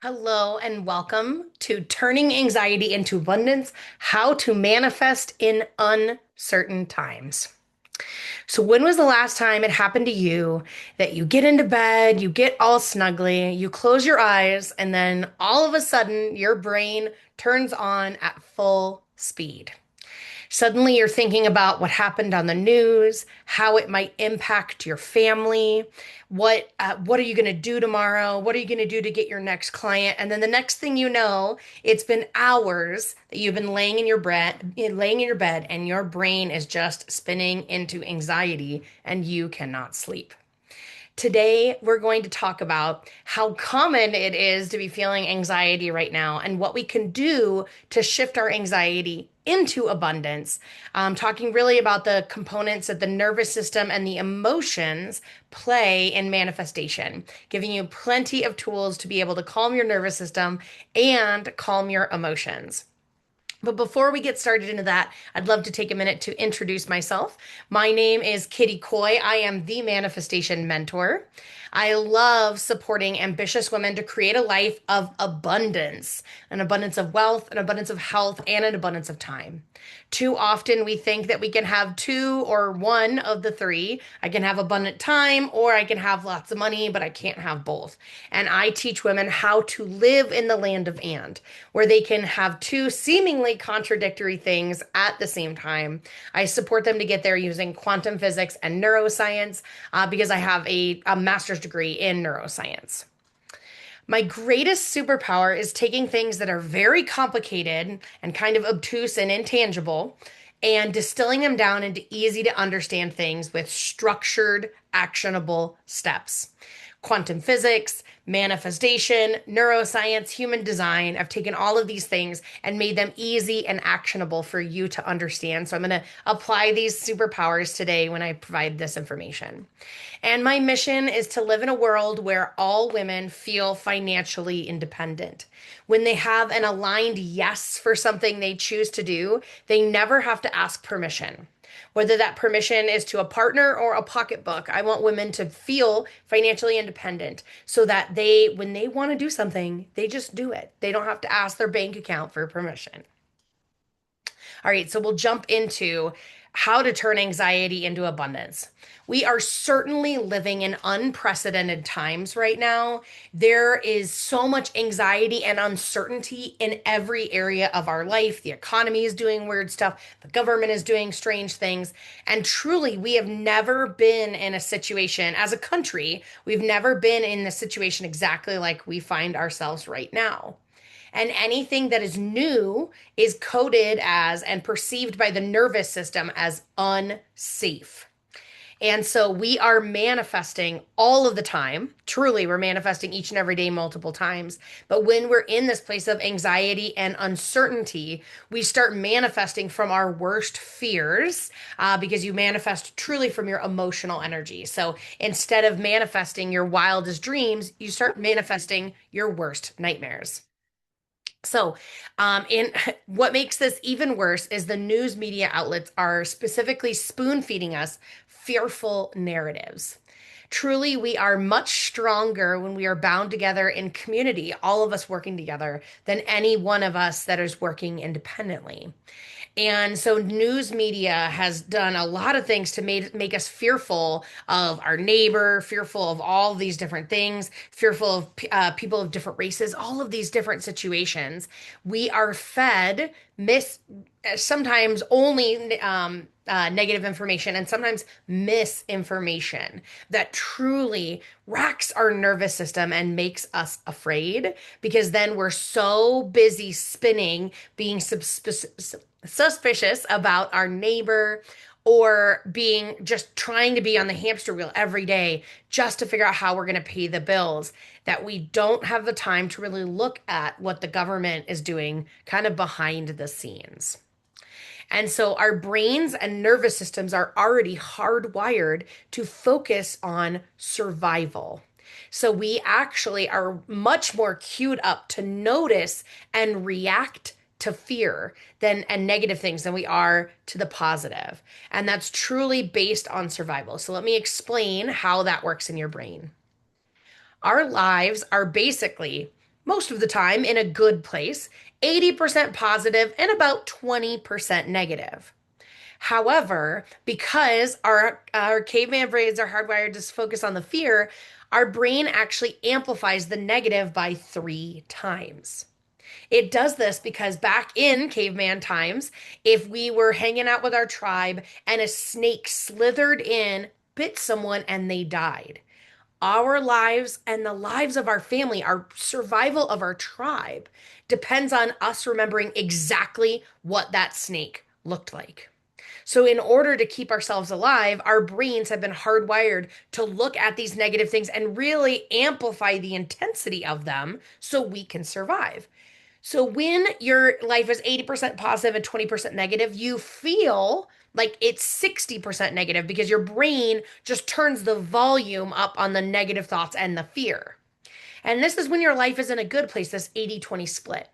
Hello and welcome to Turning Anxiety into Abundance: How to Manifest in Uncertain Times. So, when was the last time it happened to you that you get into bed, you get all snuggly, you close your eyes, and then all of a sudden your brain turns on at full speed? Suddenly you're thinking about what happened on the news, how it might impact your family, what are you going to do tomorrow? What are you going to do to get your next client? And then the next thing you know, it's been hours that you've been laying in your bed and your brain is just spinning into anxiety and you cannot sleep. Today, we're going to talk about how common it is to be feeling anxiety right now and what we can do to shift our anxiety into abundance. Talking really about the components that the nervous system and the emotions play in manifestation, giving you plenty of tools to be able to calm your nervous system and calm your emotions. But before we get started into that, I'd love to take a minute to introduce myself. My name is Kitty Coy. I am the Manifestation Mentor. I love supporting ambitious women to create a life of abundance, an abundance of wealth, an abundance of health, and an abundance of time. Too often we think that we can have two or one of the three. I can have abundant time or I can have lots of money, but I can't have both. And I teach women how to live in the land of and, where they can have two seemingly contradictory things at the same time. I support them to get there using quantum physics and neuroscience because I have a master's degree in neuroscience. My greatest superpower is taking things that are very complicated and kind of obtuse and intangible and distilling them down into easy to understand things with structured, actionable steps. Quantum physics, manifestation, neuroscience, human design. I've taken all of these things and made them easy and actionable for you to understand. So I'm going to apply these superpowers today when I provide this information. And my mission is to live in a world where all women feel financially independent. When they have an aligned yes for something they choose to do, they never have to ask permission. Whether that permission is to a partner or a pocketbook, I want women to feel financially independent so that when they want to do something, they just do it. They don't have to ask their bank account for permission. All right, so we'll jump into how to turn anxiety into abundance. We are certainly living in unprecedented times right now. There is so much anxiety and uncertainty in every area of our life. The economy is doing weird stuff, the government is doing strange things. And truly, we have never been in a situation as a country, we've never been in the situation exactly like we find ourselves right now. And anything that is new is coded as and perceived by the nervous system as unsafe. And so we are manifesting all of the time. Truly, we're manifesting each and every day multiple times. But when we're in this place of anxiety and uncertainty, we start manifesting from our worst fears because you manifest truly from your emotional energy. So instead of manifesting your wildest dreams, you start manifesting your worst nightmares. So, in what makes this even worse is the news media outlets are specifically spoon feeding us fearful narratives. Truly, we are much stronger when we are bound together in community, all of us working together, than any one of us that is working independently. And so news media has done a lot of things to make us fearful of our neighbor, fearful of all these different things, fearful of people of different races, all of these different situations. We are fed sometimes only negative information and sometimes misinformation that truly racks our nervous system and makes us afraid because then we're so busy spinning, being suspicious about our neighbor or being just trying to be on the hamster wheel every day just to figure out how we're going to pay the bills, that we don't have the time to really look at what the government is doing kind of behind the scenes. And so our brains and nervous systems are already hardwired to focus on survival. So we actually are much more queued up to notice and react to fear than and negative things than we are to the positive. And that's truly based on survival. So let me explain how that works in your brain. Our lives are basically most of the time in a good place, 80% positive and about 20% negative. However, because our caveman brains are hardwired to focus on the fear, our brain actually amplifies the negative by 3 times. It does this because back in caveman times, if we were hanging out with our tribe and a snake slithered in, bit someone, and they died, our lives and the lives of our family, our survival of our tribe, depends on us remembering exactly what that snake looked like. So, in order to keep ourselves alive, our brains have been hardwired to look at these negative things and really amplify the intensity of them so we can survive. So when your life is 80% positive and 20% negative, you feel like it's 60% negative because your brain just turns the volume up on the negative thoughts and the fear. And this is when your life is in a good place, this 80-20 split.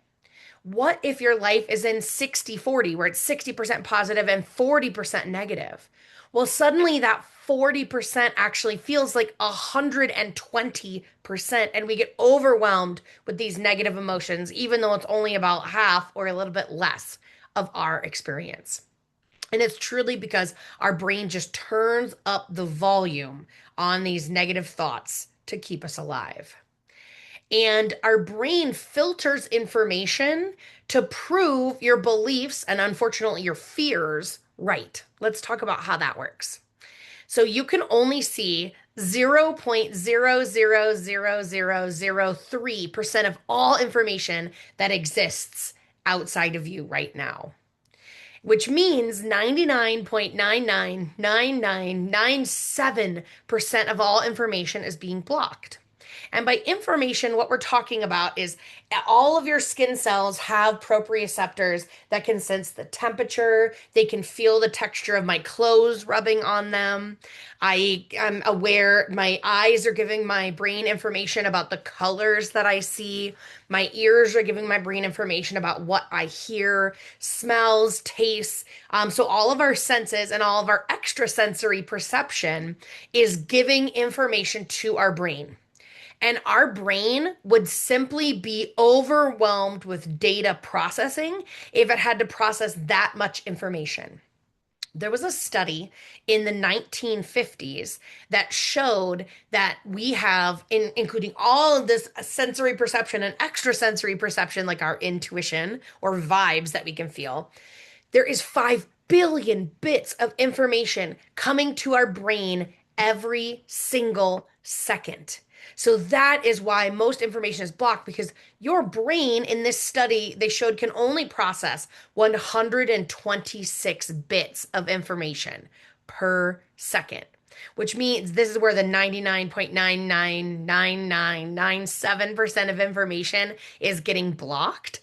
What if your life is in 60-40, where it's 60% positive and 40% negative? Well, suddenly that 40% actually feels like 120%, and we get overwhelmed with these negative emotions, even though it's only about half or a little bit less of our experience. And it's truly because our brain just turns up the volume on these negative thoughts to keep us alive. And our brain filters information to prove your beliefs and unfortunately your fears right. Let's talk about how that works. So you can only see 0.000003% of all information that exists outside of you right now, which means 99.999997% of all information is being blocked. And by information, what we're talking about is all of your skin cells have proprioceptors that can sense the temperature. They can feel the texture of my clothes rubbing on them. I am aware, my eyes are giving my brain information about the colors that I see. My ears are giving my brain information about what I hear, smells, tastes. So all of our senses and all of our extrasensory perception is giving information to our brain. And our brain would simply be overwhelmed with data processing if it had to process that much information. There was a study in the 1950s that showed that we have, including all of this sensory perception and extrasensory perception, like our intuition or vibes that we can feel, there is 5 billion bits of information coming to our brain every single second. So that is why most information is blocked, because your brain in this study they showed can only process 126 bits of information per second, which means this is where the 99.999997% of information is getting blocked.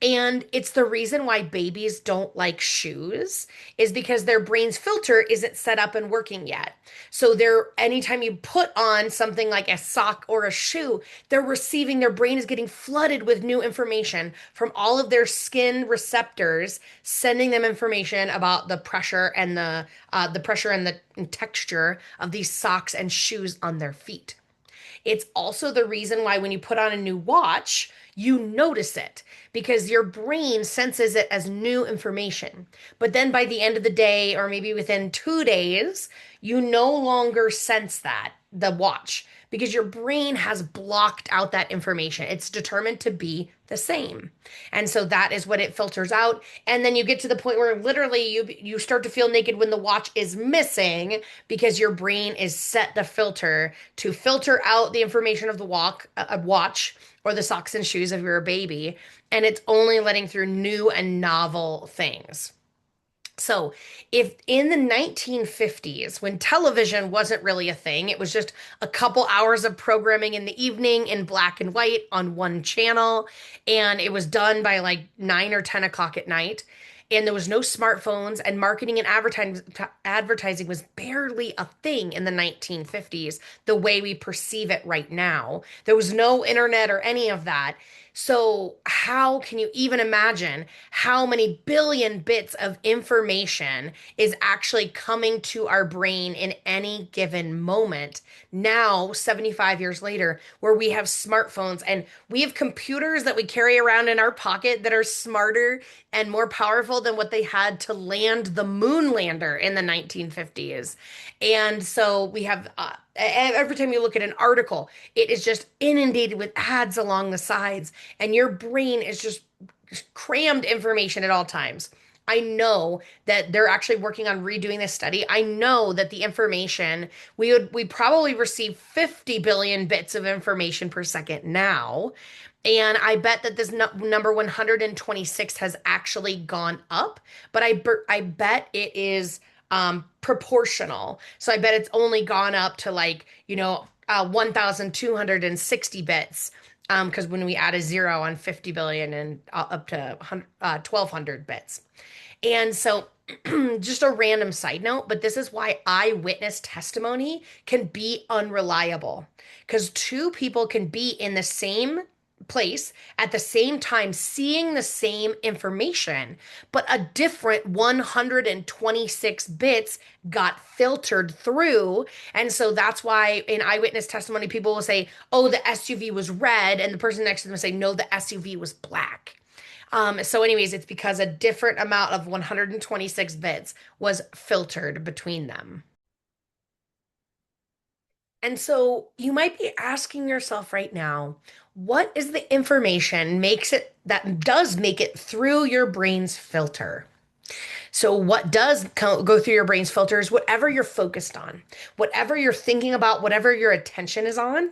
And it's the reason why babies don't like shoes is because their brain's filter isn't set up and working yet. So they're anytime you put on something like a sock or a shoe, their brain is getting flooded with new information from all of their skin receptors, sending them information about the pressure and the texture of these socks and shoes on their feet. It's also the reason why when you put on a new watch, you notice it because your brain senses it as new information. But then by the end of the day, or maybe within 2 days, you no longer sense the watch, because your brain has blocked out that information. It's determined to be the same. And so that is what it filters out. And then you get to the point where literally you start to feel naked when the watch is missing, because your brain is set the filter to filter out the information of the watch or the socks and shoes if you're a baby, and it's only letting through new and novel things. So, if in the 1950s, when television wasn't really a thing, it was just a couple hours of programming in the evening in black and white on one channel, and it was done by like 9 or 10 o'clock at night. and there was no smartphones, and marketing and advertising was barely a thing in the 1950s, the way we perceive it right now. There was no internet or any of that. So, how can you even imagine how many billion bits of information is actually coming to our brain in any given moment? Now, 75 years later, where we have smartphones and we have computers that we carry around in our pocket that are smarter and more powerful than what they had to land the moon lander in the 1950s. And so we have every time you look at an article, it is just inundated with ads along the sides, and your brain is just crammed information at all times. I know that they're actually working on redoing this study. I know that the information we probably receive 50 billion bits of information per second now. And I bet that this number 126 has actually gone up, but I bet it is proportional. So I bet it's only gone up to 1,260 bits. Because when we add a zero on 50 billion and up to 1,200 bits. And so, just a random side note, but this is why eyewitness testimony can be unreliable. Because two people can be in the same place at the same time seeing the same information, but a different 126 bits got filtered through. And so that's why in eyewitness testimony, people will say, oh, the SUV was red, and the person next to them will say, no, the SUV was black. So anyways, it's because a different amount of 126 bits was filtered between them. And so you might be asking yourself right now, what is the information makes it that does make it through your brain's filter? So what does go through your brain's filter is whatever you're focused on, whatever you're thinking about, whatever your attention is on,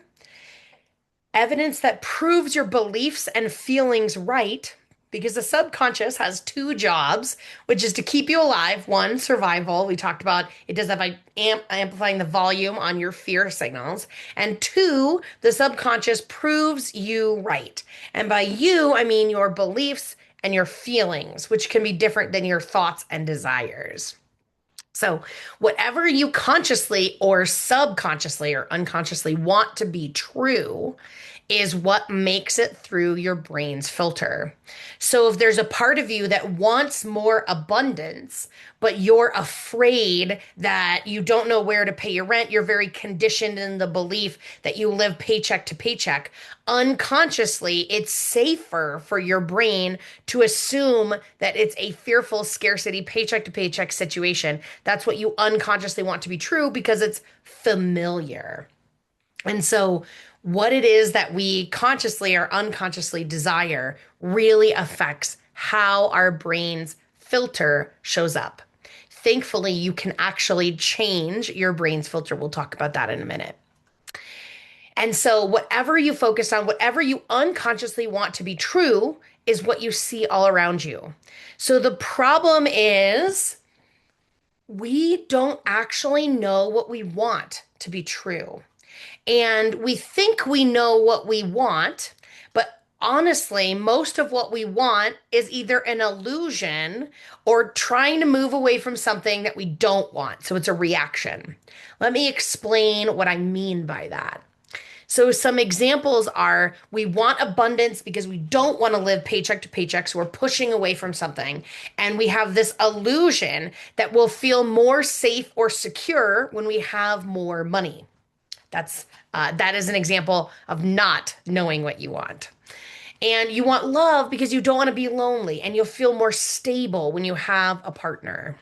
evidence that proves your beliefs and feelings right, because the subconscious has two jobs, which is to keep you alive. One, survival. We talked about it does that by amplifying the volume on your fear signals. And two, the subconscious proves you right. And by you, I mean your beliefs and your feelings, which can be different than your thoughts and desires. So, whatever you consciously or subconsciously or unconsciously want to be true is what makes it through your brain's filter. So, if there's a part of you that wants more abundance, but you're afraid that you don't know where to pay your rent, you're very conditioned in the belief that you live paycheck to paycheck. Unconsciously, it's safer for your brain to assume that it's a fearful scarcity paycheck to paycheck situation. That's what you unconsciously want to be true because it's familiar. And so, what it is that we consciously or unconsciously desire really affects how our brain's filter shows up. Thankfully, you can actually change your brain's filter. We'll talk about that in a minute. And so, whatever you focus on, whatever you unconsciously want to be true, is what you see all around you. So, the problem is we don't actually know what we want to be true. And we think we know what we want, but honestly, most of what we want is either an illusion or trying to move away from something that we don't want. So it's a reaction. Let me explain what I mean by that. So some examples are we want abundance because we don't want to live paycheck to paycheck, so we're pushing away from something. And we have this illusion that we'll feel more safe or secure when we have more money. That is an example of not knowing what you want. And you want love because you don't want to be lonely, and you'll feel more stable when you have a partner.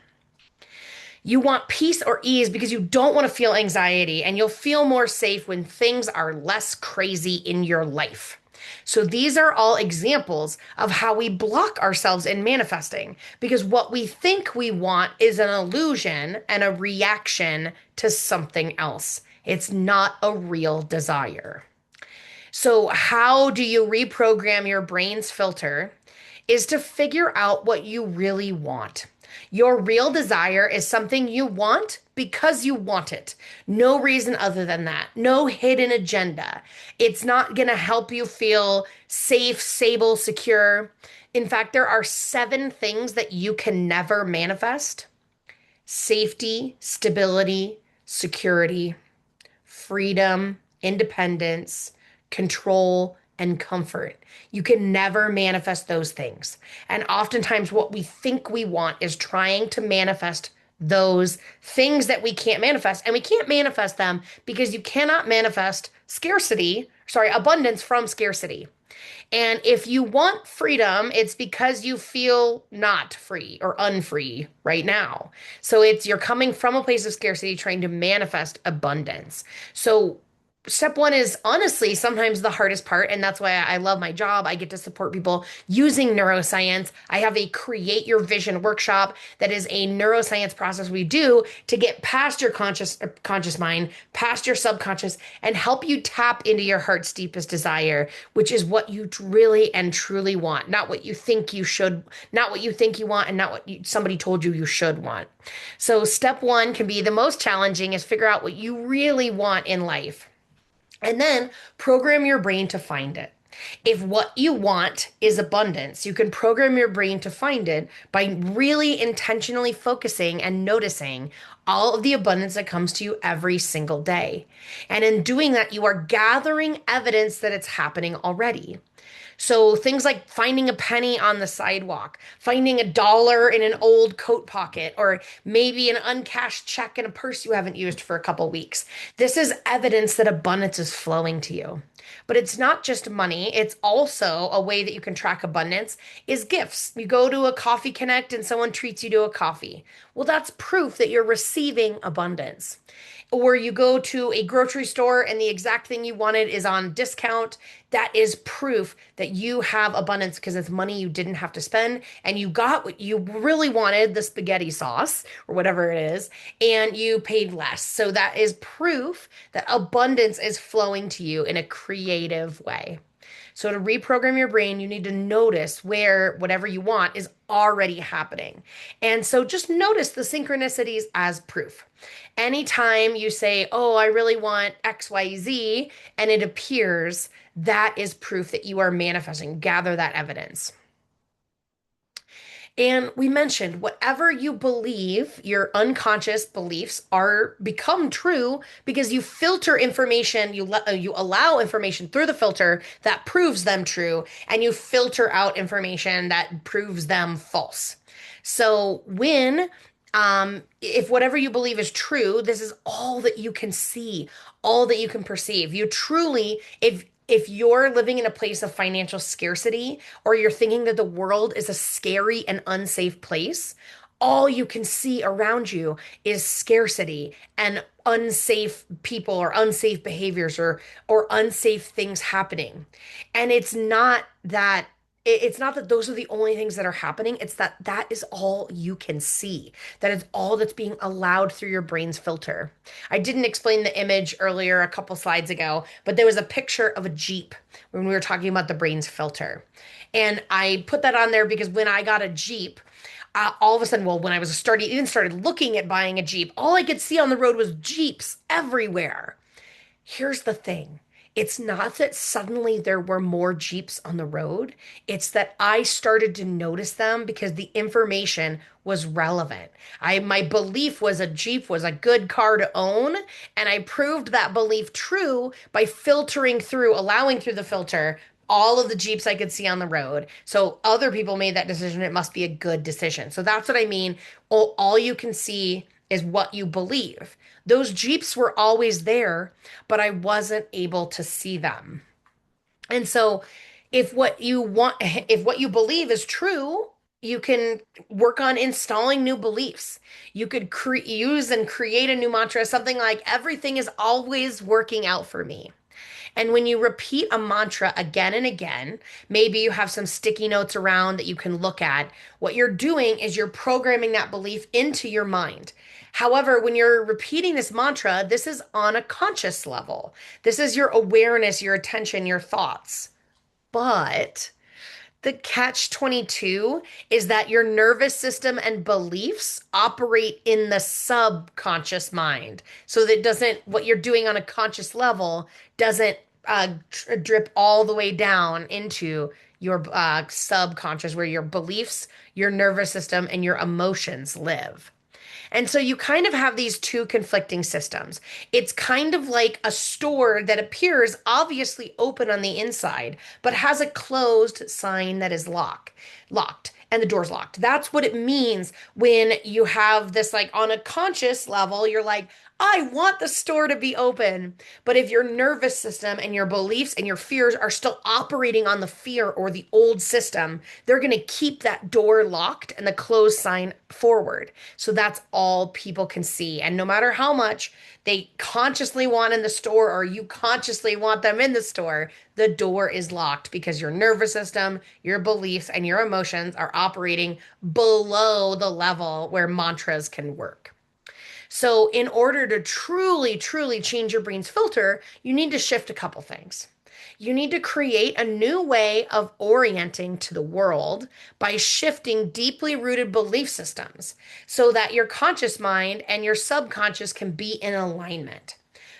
You want peace or ease because you don't want to feel anxiety, and you'll feel more safe when things are less crazy in your life. So these are all examples of how we block ourselves in manifesting because what we think we want is an illusion and a reaction to something else. It's not a real desire. So how do you reprogram your brain's filter is to figure out what you really want. Your real desire is something you want because you want it. No reason other than that. No hidden agenda. It's not going to help you feel safe, stable, secure. In fact, there are 7 things that you can never manifest: safety, stability, security, freedom, independence, control, and comfort. You can never manifest those things. And oftentimes, what we think we want is trying to manifest those things that we can't manifest. And we can't manifest them because you cannot manifest abundance from scarcity. And if you want freedom, it's because you feel not free or unfree right now. So you're coming from a place of scarcity trying to manifest abundance. So step one is honestly sometimes the hardest part, and that's why I love my job. I get to support people using neuroscience. I have a Create Your Vision workshop that is a neuroscience process we do to get past your conscious mind, past your subconscious, and help you tap into your heart's deepest desire, which is what you really and truly want, not what you think you should, not what you think you want, and not what somebody told you you should want. So step one can be the most challenging, is figure out what you really want in life. And then program your brain to find it. If what you want is abundance, you can program your brain to find it by really intentionally focusing and noticing all of the abundance that comes to you every single day. And in doing that, you are gathering evidence that it's happening already. So things like finding a penny on the sidewalk, finding a dollar in an old coat pocket, or maybe an uncashed check in a purse you haven't used for a couple weeks. This is evidence that abundance is flowing to you. But it's not just money, it's also a way that you can track abundance is gifts. You go to a coffee connect and someone treats you to a coffee. Well, that's proof that you're receiving abundance. Or you go to a grocery store and the exact thing you wanted is on discount. That is proof that you have abundance because it's money you didn't have to spend and you got what you really wanted, the spaghetti sauce or whatever it is, and you paid less. So that is proof that abundance is flowing to you in a creative way. So to reprogram your brain, you need to notice where whatever you want is already happening. And so just notice the synchronicities as proof. Anytime you say, "Oh, I really want XYZ," and it appears, that is proof that you are manifesting. Gather that evidence. And we mentioned whatever you believe, your unconscious beliefs are become true because you filter information, you allow information through the filter that proves them true, and you filter out information that proves them false. So if whatever you believe is true, this is all that you can see, all that you can perceive. You truly, if you're living in a place of financial scarcity or you're thinking that the world is a scary and unsafe place, all you can see around you is scarcity and unsafe people or unsafe behaviors or unsafe things happening. And it's not that those are the only things that are happening. It's that that is all you can see. That is all that's being allowed through your brain's filter. I didn't explain the image earlier a couple slides ago, but there was a picture of a Jeep when we were talking about the brain's filter. And I put that on there because when I got a Jeep, all of a sudden, well, when I was started looking at buying a Jeep, all I could see on the road was Jeeps everywhere. Here's the thing. It's not that suddenly there were more Jeeps on the road. It's that I started to notice them because the information was relevant. My belief was a Jeep was a good car to own, and I proved that belief true by filtering through, allowing through the filter all of the Jeeps I could see on the road. So other people made that decision. It must be a good decision. So that's what I mean. All you can see is what you believe. Those Jeeps were always there, but I wasn't able to see them. And so if what you believe is true, you can work on installing new beliefs. You could use and create a new mantra, something like everything is always working out for me. And when you repeat a mantra again and again, maybe you have some sticky notes around that you can look at. What you're doing is you're programming that belief into your mind. However, when you're repeating this mantra, this is on a conscious level. This is your awareness, your attention, your thoughts. But the catch 22 is that your nervous system and beliefs operate in the subconscious mind. So that what you're doing on a conscious level doesn't drip all the way down into your subconscious, where your beliefs, your nervous system, and your emotions live. And so you kind of have these two conflicting systems. It's kind of like a store that appears obviously open on the inside, but has a closed sign that is locked, and the door's locked. That's what it means when you have this, like, on a conscious level, you're like, I want the store to be open. But if your nervous system and your beliefs and your fears are still operating on the fear or the old system, they're going to keep that door locked and the closed sign forward. So that's all people can see. And no matter how much they consciously want in the store or you consciously want them in the store, the door is locked because your nervous system, your beliefs, and your emotions are operating below the level where mantras can work. So, in order to truly, truly change your brain's filter, you need to shift a couple things. You need to create a new way of orienting to the world by shifting deeply rooted belief systems so that your conscious mind and your subconscious can be in alignment.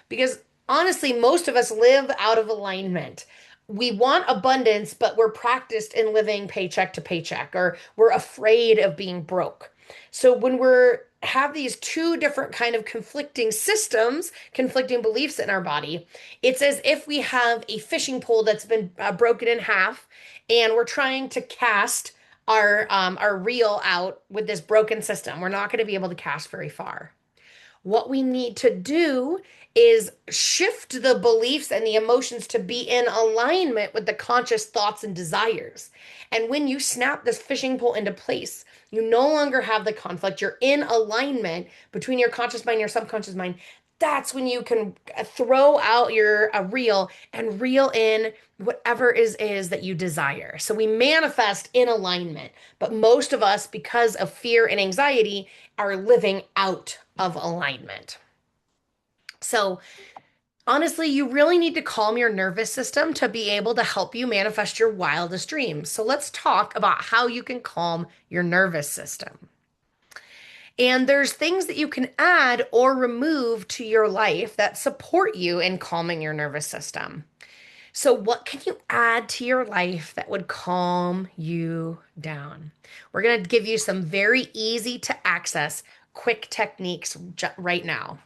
Because honestly, most of us live out of alignment. We want abundance, but we're practiced in living paycheck to paycheck, or we're afraid of being broke. So when we're have these two different kind of conflicting systems, conflicting beliefs in our body, it's as if we have a fishing pole that's been broken in half, and we're trying to cast our reel out with this broken system. We're not going to be able to cast very far. What we need to do is shift the beliefs and the emotions to be in alignment with the conscious thoughts and desires. And when you snap this fishing pole into place, you no longer have the conflict. You're in alignment between your conscious mind and your subconscious mind. That's when you can throw out your reel and reel in whatever is that you desire. So we manifest in alignment, but most of us, because of fear and anxiety, are living out of alignment. So honestly, you really need to calm your nervous system to be able to help you manifest your wildest dreams. So let's talk about how you can calm your nervous system. And there's things that you can add or remove to your life that support you in calming your nervous system. So, what can you add to your life that would calm you down? We're going to give you some very easy to access, quick techniques right now.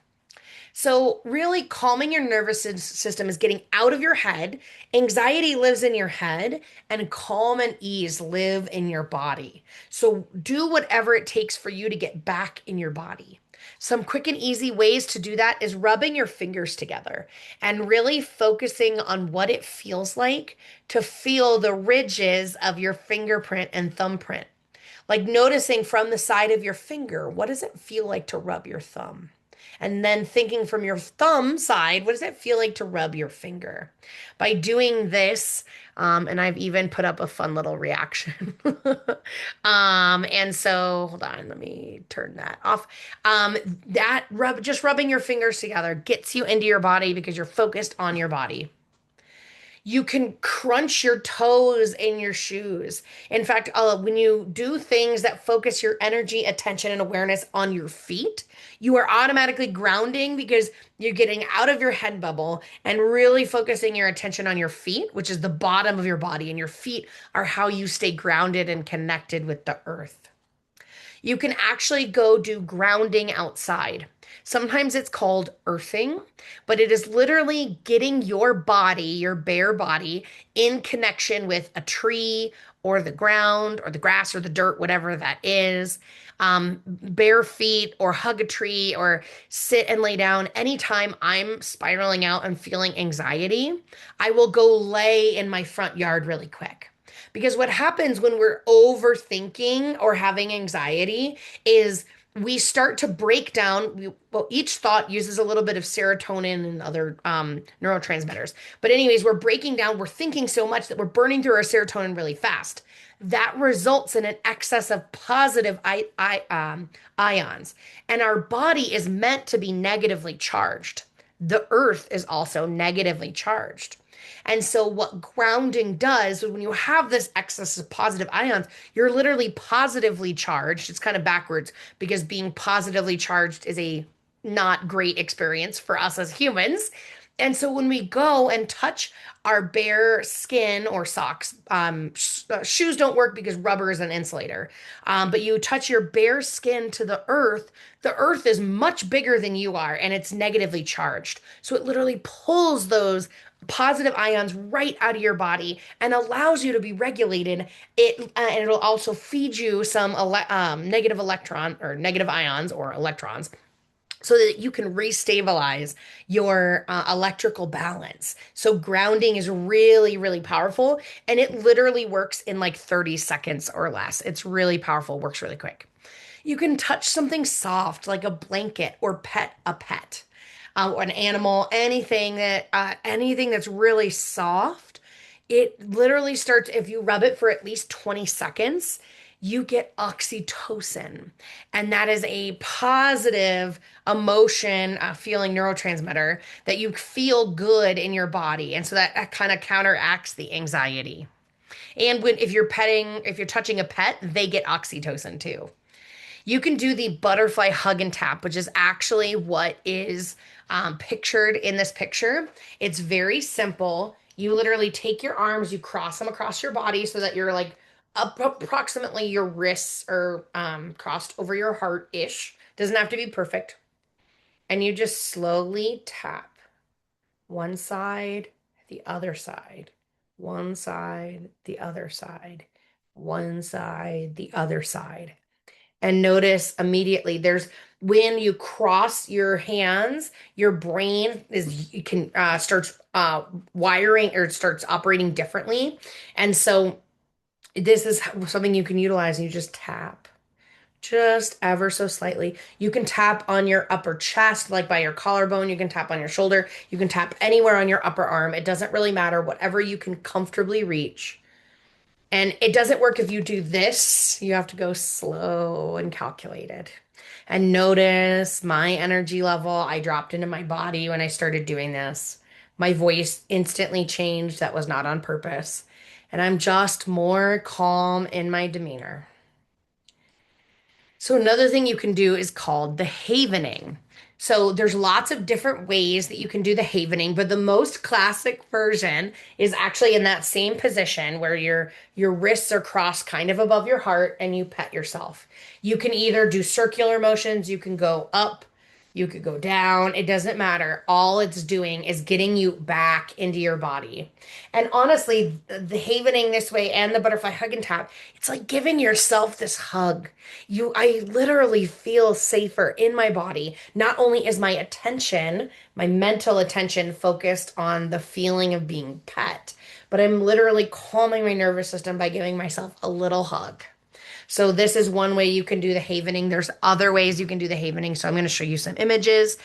So, really, calming your nervous system is getting out of your head. Anxiety lives in your head, and calm and ease live in your body. So, do whatever it takes for you to get back in your body. Some quick and easy ways to do that is rubbing your fingers together and really focusing on what it feels like to feel the ridges of your fingerprint and thumbprint. Like noticing from the side of your finger, what does it feel like to rub your thumb? And then thinking from your thumb side, what does it feel like to rub your finger? By doing this, and I've even put up a fun little reaction. And so hold on, let me turn that off. Just rubbing your fingers together gets you into your body because you're focused on your body. You can crunch your toes in your shoes. In fact, when you do things that focus your energy, attention, and awareness on your feet, you are automatically grounding because you're getting out of your head bubble and really focusing your attention on your feet, which is the bottom of your body. And your feet are how you stay grounded and connected with the earth. You can actually go do grounding outside. Sometimes it's called earthing, but it is literally getting your body, your bare body, in connection with a tree or the ground or the grass or the dirt, whatever that is. Bare feet, or hug a tree, or sit and lay down. Anytime I'm spiraling out and feeling anxiety, I will go lay in my front yard really quick. Because what happens when we're overthinking or having anxiety is we start to break down. Each thought uses a little bit of serotonin and other neurotransmitters. But anyways, we're breaking down. We're thinking so much that we're burning through our serotonin really fast. That results in an excess of positive ions. And our body is meant to be negatively charged. The earth is also negatively charged. And so what grounding does is when you have this excess of positive ions, you're literally positively charged. It's kind of backwards because being positively charged is a not great experience for us as humans. And so when we go and touch our bare skin or socks, shoes don't work because rubber is an insulator. But you touch your bare skin to the earth is much bigger than you are and it's negatively charged. So it literally pulls those positive ions right out of your body and allows you to be regulated. And it'll also feed you some negative electron or negative ions or electrons so that you can restabilize your electrical balance. So grounding is really, really powerful, and it literally works in like 30 seconds or less. It's really powerful, works really quick. You can touch something soft like a blanket or pet a pet, or an animal, anything that's really soft. It literally starts if you rub it for at least 20 seconds, you get oxytocin, and that is a positive emotion, feeling neurotransmitter that you feel good in your body, and so that kind of counteracts the anxiety. And if you're touching a pet, they get oxytocin too. You can do the butterfly hug and tap, which is actually what is pictured in this picture. It's very simple. You literally take your arms, you cross them across your body so that you're like approximately your wrists are crossed over your heart-ish. Doesn't have to be perfect. And you just slowly tap one side, the other side, one side, the other side, one side, the other side, and notice immediately there's when you cross your hands, your brain is you can starts wiring or it starts operating differently. And so this is something you can utilize, and you just tap just ever so slightly. You can tap on your upper chest, like by your collarbone. You can tap on your shoulder. You can tap anywhere on your upper arm. It doesn't really matter, whatever you can comfortably reach. And it doesn't work if you do this. You have to go slow and calculated. And notice my energy level. I dropped into my body when I started doing this. My voice instantly changed. That was not on purpose. And I'm just more calm in my demeanor. So another thing you can do is called the havening. So there's lots of different ways that you can do the havening, but the most classic version is actually in that same position where your wrists are crossed kind of above your heart and you pet yourself. You can either do circular motions, you can go up, you could go down, it doesn't matter. All it's doing is getting you back into your body. And honestly, the havening this way and the butterfly hug and tap, it's like giving yourself this hug. I literally feel safer in my body. Not only is my attention, my mental attention focused on the feeling of being pet, but I'm literally calming my nervous system by giving myself a little hug. So this is one way you can do the havening. There's other ways you can do the havening. So I'm going to show you some images.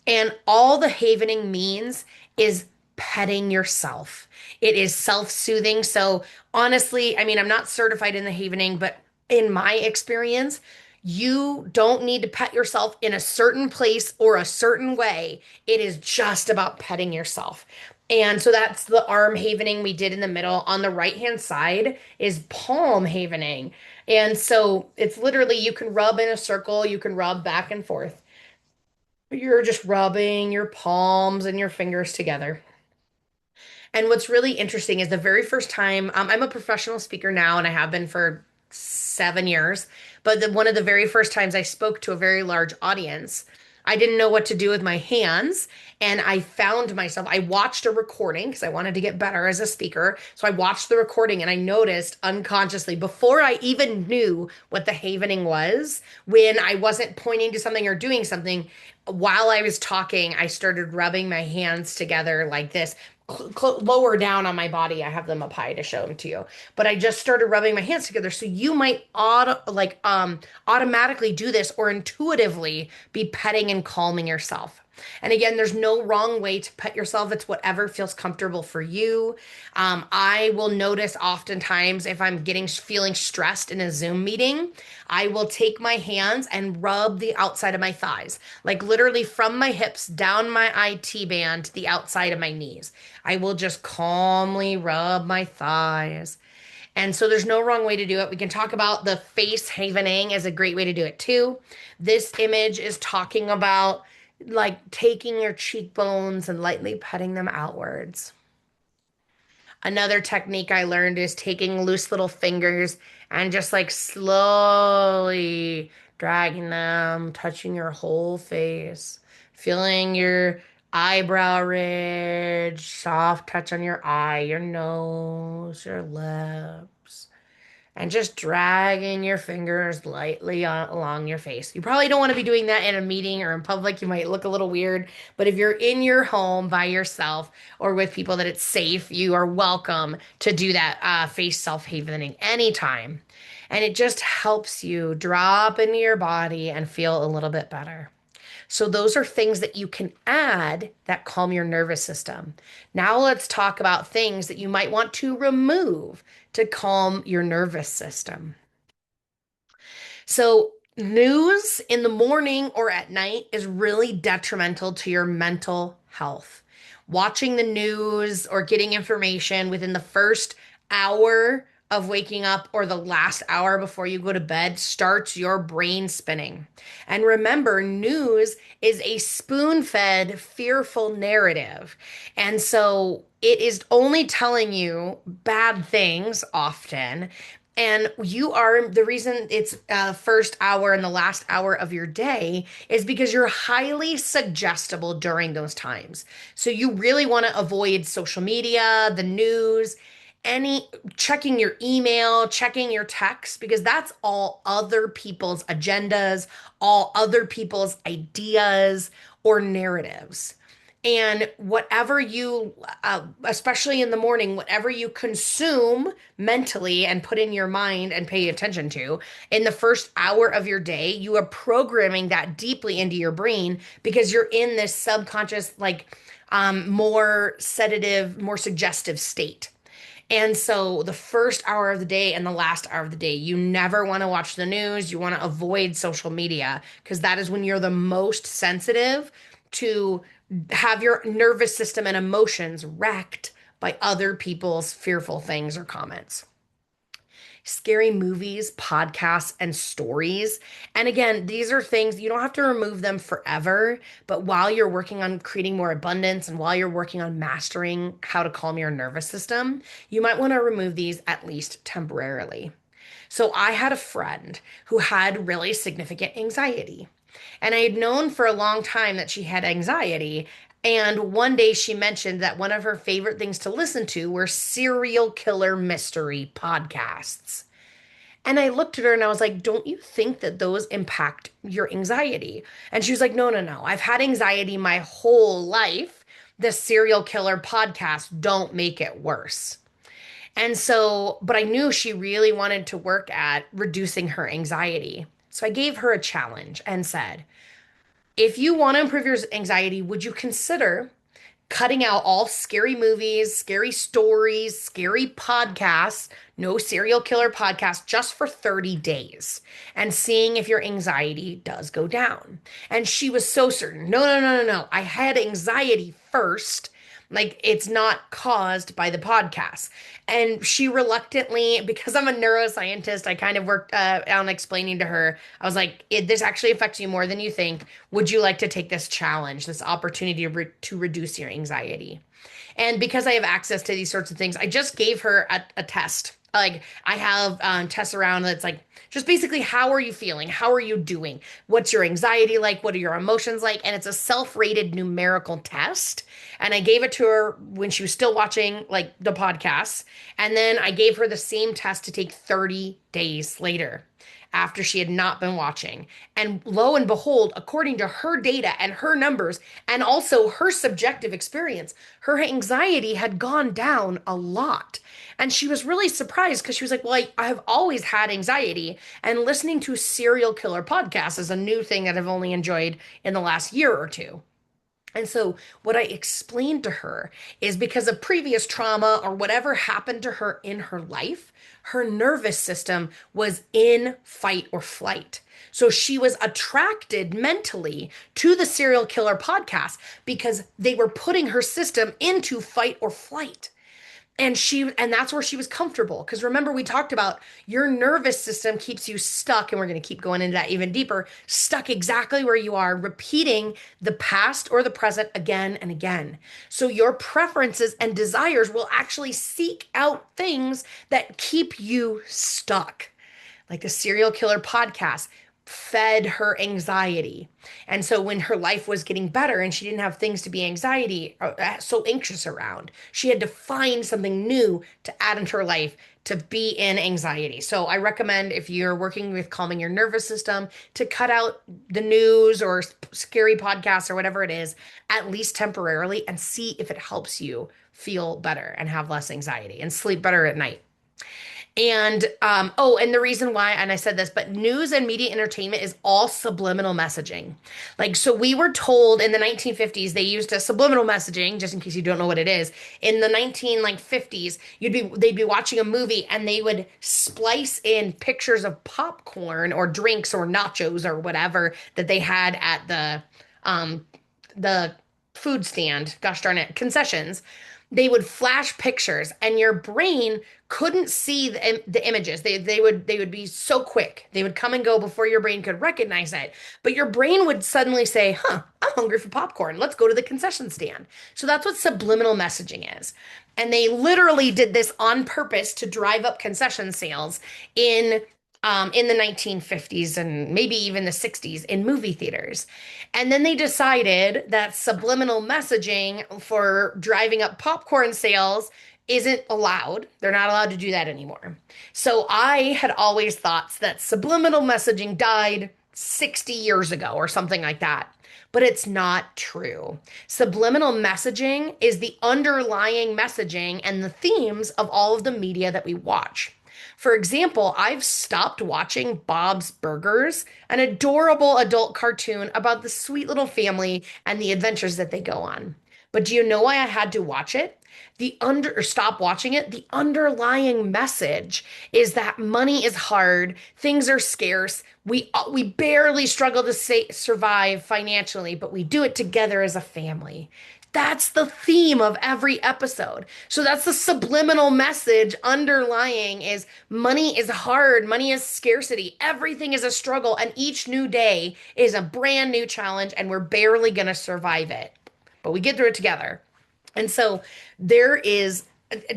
And all the havening means is petting yourself. It is self-soothing. So honestly, I mean, I'm not certified in the havening, but in my experience, you don't need to pet yourself in a certain place or a certain way. It is just about petting yourself. And so that's the arm havening we did in the middle. On the right-hand side is palm havening. And so it's literally you can rub in a circle, you can rub back and forth. You're just rubbing your palms and your fingers together. And what's really interesting is the very first time, I'm a professional speaker now, and I have been for 7 years. But one of the very first times I spoke to a very large audience, I didn't know what to do with my hands. And I found myself, I watched a recording because I wanted to get better as a speaker. So I watched the recording and I noticed unconsciously, before I even knew what the havening was, when I wasn't pointing to something or doing something, while I was talking, I started rubbing my hands together like this, lower down on my body. I have them up high to show them to you. But I just started rubbing my hands together. So you might automatically do this or intuitively be petting and calming yourself. And again, there's no wrong way to pet yourself. It's whatever feels comfortable for you. I will notice oftentimes if I'm feeling stressed in a Zoom meeting, I will take my hands and rub the outside of my thighs, like literally from my hips down my IT band to the outside of my knees. I will just calmly rub my thighs. And so there's no wrong way to do it. We can talk about the face havening as a great way to do it too. This image is talking about like taking your cheekbones and lightly petting them outwards. Another technique I learned is taking loose little fingers and just like slowly dragging them, touching your whole face, feeling your eyebrow ridge, soft touch on your eye, your nose, your lips, and just dragging your fingers lightly along your face. You probably don't want to be doing that in a meeting or in public. You might look a little weird, but if you're in your home by yourself or with people that it's safe, you are welcome to do that face self-havening anytime. And it just helps you drop into your body and feel a little bit better. So those are things that you can add that calm your nervous system. Now let's talk about things that you might want to remove to calm your nervous system. So news in the morning or at night is really detrimental to your mental health. Watching the news or getting information within the first hour of waking up or the last hour before you go to bed starts your brain spinning. And remember, news is a spoon-fed, fearful narrative. And so it is only telling you bad things often. And you are the reason it's first hour and the last hour of your day is because you're highly suggestible during those times. So you really want to avoid social media, the news, any checking your email, checking your text, because that's all other people's agendas, all other people's ideas or narratives. And whatever you, especially in the morning, whatever you consume mentally and put in your mind and pay attention to in the first hour of your day, you are programming that deeply into your brain because you're in this subconscious, like more sedative, more suggestive state. And so the first hour of the day and the last hour of the day, you never want to watch the news. You want to avoid social media because that is when you're the most sensitive to have your nervous system and emotions wrecked by other people's fearful things or comments. Scary movies, podcasts, and stories. And again, these are things you don't have to remove them forever, but while you're working on creating more abundance and while you're working on mastering how to calm your nervous system, you might want to remove these at least temporarily. So I had a friend who had really significant anxiety. And I had known for a long time that she had anxiety. And one day she mentioned that one of her favorite things to listen to were serial killer mystery podcasts. And I looked at her and I was like, don't you think that those impact your anxiety? And she was like, no, no, no. I've had anxiety my whole life. The serial killer podcasts don't make it worse. And so, but I knew she really wanted to work at reducing her anxiety. So I gave her a challenge and said, if you want to improve your anxiety, would you consider cutting out all scary movies, scary stories, scary podcasts, no serial killer podcasts, just for 30 days and seeing if your anxiety does go down? And she was so certain. No, no, no, no, no. I had anxiety first. Like it's not caused by the podcast. And she reluctantly, because I'm a neuroscientist, I kind of worked on explaining to her. I was like, this actually affects you more than you think. Would you like to take this challenge, this opportunity to reduce your anxiety? And because I have access to these sorts of things, I just gave her a test. Like I have tests around that's like just basically how are you feeling? How are you doing? What's your anxiety like? What are your emotions like? And it's a self-rated numerical test. And I gave it to her when she was still watching like the podcasts. And then I gave her the same test to take 30 days later after she had not been watching. And lo and behold, according to her data and her numbers, and also her subjective experience, her anxiety had gone down a lot. And she was really surprised because she was like, well, I have always had anxiety. And listening to serial killer podcasts is a new thing that I've only enjoyed in the last year or two. And so, what I explained to her is because of previous trauma or whatever happened to her in her life, her nervous system was in fight or flight. So, she was attracted mentally to the serial killer podcast because they were putting her system into fight or flight. And that's where she was comfortable. Because remember, we talked about your nervous system keeps you stuck, and we're going to keep going into that even deeper, stuck exactly where you are, repeating the past or the present again and again. So your preferences and desires will actually seek out things that keep you stuck. Like the serial killer podcast fed her anxiety. And so when her life was getting better and she didn't have things to be so anxious around, she had to find something new to add into her life to be in anxiety. So I recommend, if you're working with calming your nervous system, to cut out the news or scary podcasts or whatever it is, at least temporarily, and see if it helps you feel better and have less anxiety and sleep better at night. And the reason why, and I said this, but news and media entertainment is all subliminal messaging. Like, so we were told in the 1950s they used a subliminal messaging, just in case you don't know what it is. In the 1950s, they'd be watching a movie and they would splice in pictures of popcorn or drinks or nachos or whatever that they had at the food stand, gosh darn it, concessions. They would flash pictures and your brain couldn't see the images. They would be so quick. They would come and go before your brain could recognize it. But your brain would suddenly say, "Huh, I'm hungry for popcorn. Let's go to the concession stand." So that's what subliminal messaging is. And they literally did this on purpose to drive up concession sales in the 1950s and maybe even the 60s in movie theaters. And then they decided that subliminal messaging for driving up popcorn sales isn't allowed. They're not allowed to do that anymore. So I had always thought that subliminal messaging died 60 years ago or something like that. But it's not true. Subliminal messaging is the underlying messaging and the themes of all of the media that we watch. For example, I've stopped watching Bob's Burgers, an adorable adult cartoon about the sweet little family and the adventures that they go on. But do you know why I had to watch it? Or stop watching it. The underlying message is that money is hard, things are scarce. We barely struggle to survive financially, but we do it together as a family. That's the theme of every episode. So that's the subliminal message underlying is money is hard, money is scarcity, everything is a struggle, and each new day is a brand new challenge, and we're barely going to survive it. But we get through it together. And so there is,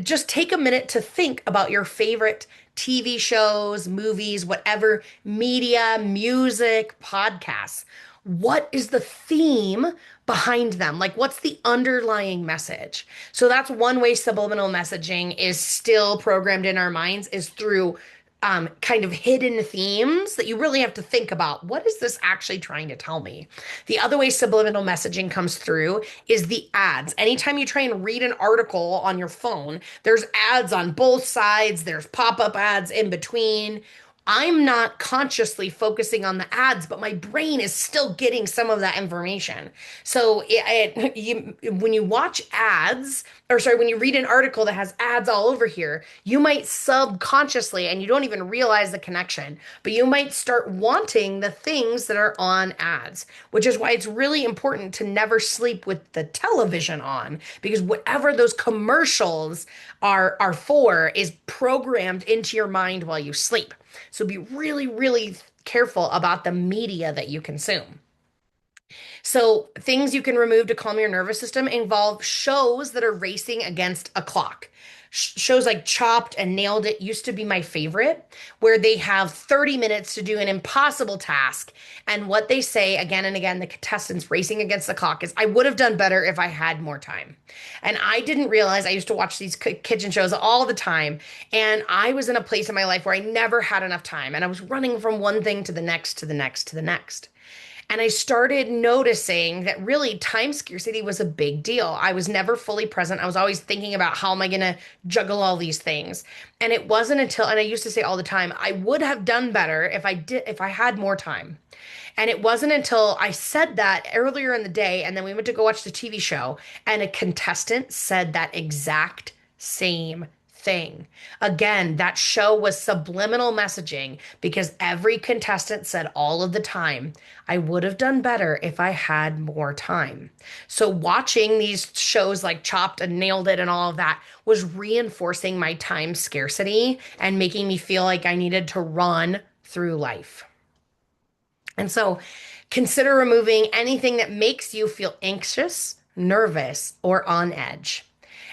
just take a minute to think about your favorite TV shows, movies, whatever media, music, podcasts. What is the theme behind them? Like, what's the underlying message? So that's one way subliminal messaging is still programmed in our minds is through kind of hidden themes that you really have to think about. What is this actually trying to tell me? The other way subliminal messaging comes through is the ads. Anytime you try and read an article on your phone, there's ads on both sides, there's pop-up ads in between. I'm not consciously focusing on the ads, but my brain is still getting some of that information. So when you watch ads, or sorry, when you read an article that has ads all over here, you might subconsciously, and you don't even realize the connection, but you might start wanting the things that are on ads, which is why it's really important to never sleep with the television on, because whatever those commercials are for is programmed into your mind while you sleep. So be really, really careful about the media that you consume. So things you can remove to calm your nervous system involve shows that are racing against a clock. Shows like Chopped and Nailed It used to be my favorite, where they have 30 minutes to do an impossible task. And what they say again and again, the contestants racing against the clock is, I would have done better if I had more time. And I didn't realize I used to watch these kitchen shows all the time. And I was in a place in my life where I never had enough time. And I was running from one thing to the next, to the next, to the next. And I started noticing that really time scarcity was a big deal. I was never fully present. I was always thinking about how am I going to juggle all these things. And it wasn't until, and I used to say all the time, I would have done better if I had more time. And it wasn't until I said that earlier in the day, and then we went to go watch the TV show, and a contestant said that exact same thing. Again, that show was subliminal messaging because every contestant said all of the time, I would have done better if I had more time. So watching these shows like Chopped and Nailed It and all of that was reinforcing my time scarcity and making me feel like I needed to run through life. And so consider removing anything that makes you feel anxious, nervous, or on edge.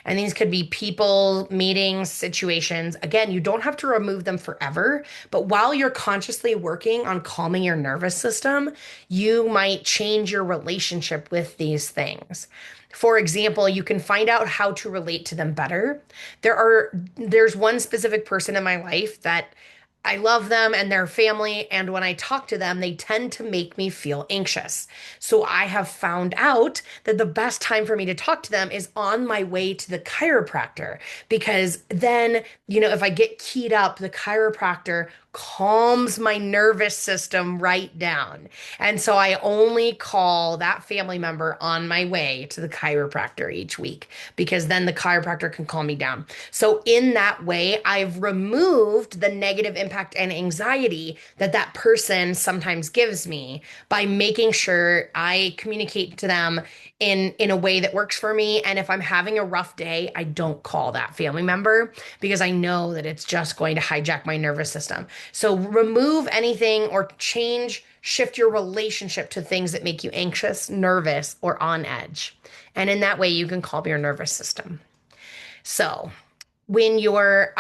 And these could be people, meetings, situations. Again, you don't have to remove them forever, but while you're consciously working on calming your nervous system, you might change your relationship with these things. For example, you can find out how to relate to them better. There's one specific person in my life that I love them and their family. And when I talk to them, they tend to make me feel anxious. So I have found out that the best time for me to talk to them is on my way to the chiropractor. Because then, if I get keyed up, the chiropractor calms my nervous system right down. And so I only call that family member on my way to the chiropractor each week because then the chiropractor can calm me down. So in that way, I've removed the negative impact and anxiety that that person sometimes gives me by making sure I communicate to them in a way that works for me. And if I'm having a rough day, I don't call that family member because I know that it's just going to hijack my nervous system. So remove anything or shift your relationship to things that make you anxious, nervous, or on edge. And in that way, you can calm your nervous system. So when you're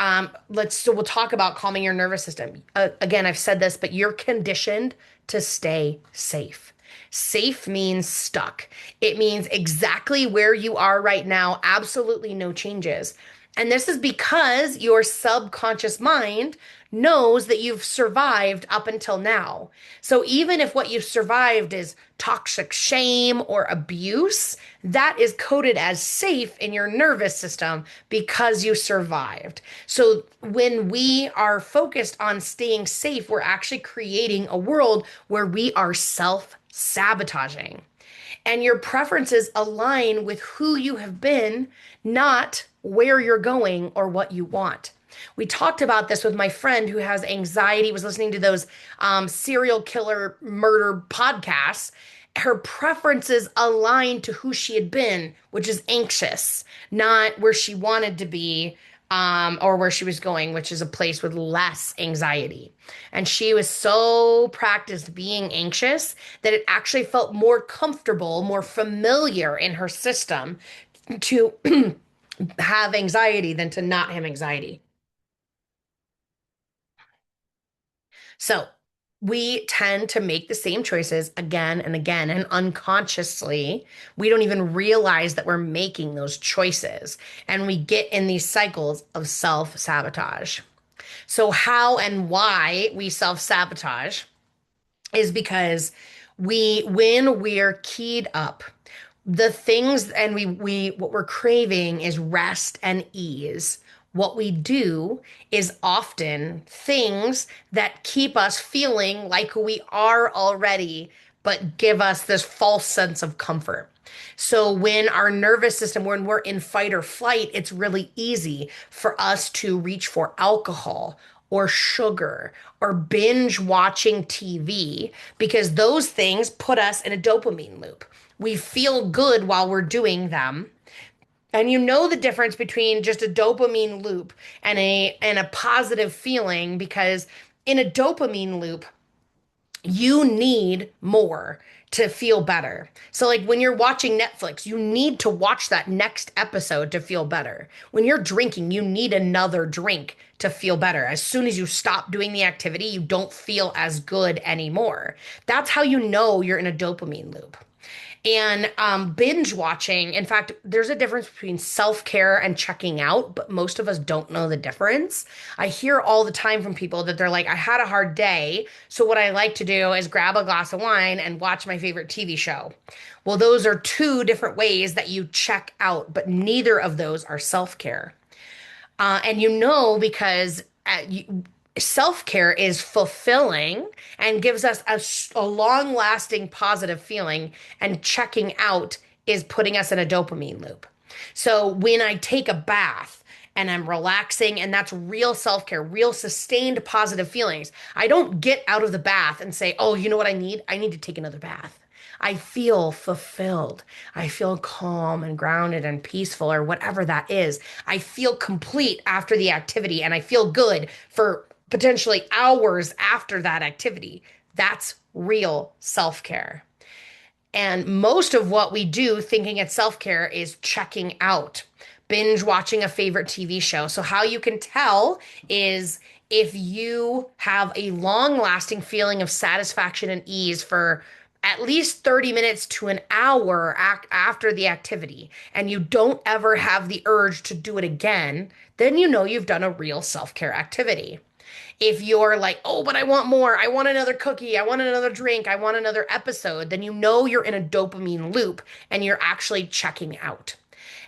we'll talk about calming your nervous system. Again, I've said this, but you're conditioned to stay safe. Safe means stuck. It means exactly where you are right now, absolutely no changes. And this is because your subconscious mind knows that you've survived up until now. So even if what you've survived is toxic shame or abuse, that is coded as safe in your nervous system because you survived. So when we are focused on staying safe, we're actually creating a world where we are self-sabotaging. And your preferences align with who you have been, not where you're going or what you want. We talked about this with my friend who has anxiety, was listening to those serial killer murder podcasts. Her preferences aligned to who she had been, which is anxious, not where she wanted to be or where she was going, which is a place with less anxiety. And she was so practiced being anxious that it actually felt more comfortable, more familiar in her system to have anxiety than to not have anxiety. So we tend to make the same choices again and again, and unconsciously, we don't even realize that we're making those choices. And we get in these cycles of self-sabotage. So, how and why we self-sabotage is because when we're keyed up, the things and we what we're craving is rest and ease. What we do is often things that keep us feeling like we are already, but give us this false sense of comfort. So when our nervous system, when we're in fight or flight, it's really easy for us to reach for alcohol or sugar or binge watching TV because those things put us in a dopamine loop. We feel good while we're doing them. And you know the difference between just a dopamine loop and a positive feeling because in a dopamine loop, you need more to feel better. So, like when you're watching Netflix, you need to watch that next episode to feel better. When you're drinking, you need another drink to feel better. As soon as you stop doing the activity, you don't feel as good anymore. That's how you know you're in a dopamine loop. And binge watching, in fact, there's a difference between self-care and checking out, but most of us don't know the difference. I hear all the time from people that they're like, I had a hard day, so what I like to do is grab a glass of wine and watch my favorite TV show. Well, those are two different ways that you check out, but neither of those are self-care. And because self-care is fulfilling and gives us a long-lasting positive feeling, and checking out is putting us in a dopamine loop. So when I take a bath and I'm relaxing. And that's real self-care, real sustained positive feelings. I don't get out of the bath and say, oh, you know what I need? I need to take another bath. I feel fulfilled. I feel calm and grounded and peaceful, or whatever that is. I feel complete after the activity and I feel good for potentially hours after that activity. That's real self care. And most of what we do thinking it's self care is checking out, binge watching a favorite TV show. So, how you can tell is if you have a long lasting feeling of satisfaction and ease for at least 30 minutes to an hour after the activity, and you don't ever have the urge to do it again, then you know you've done a real self care activity. If you're like, oh, but I want more, I want another cookie, I want another drink, I want another episode, then you know you're in a dopamine loop and you're actually checking out.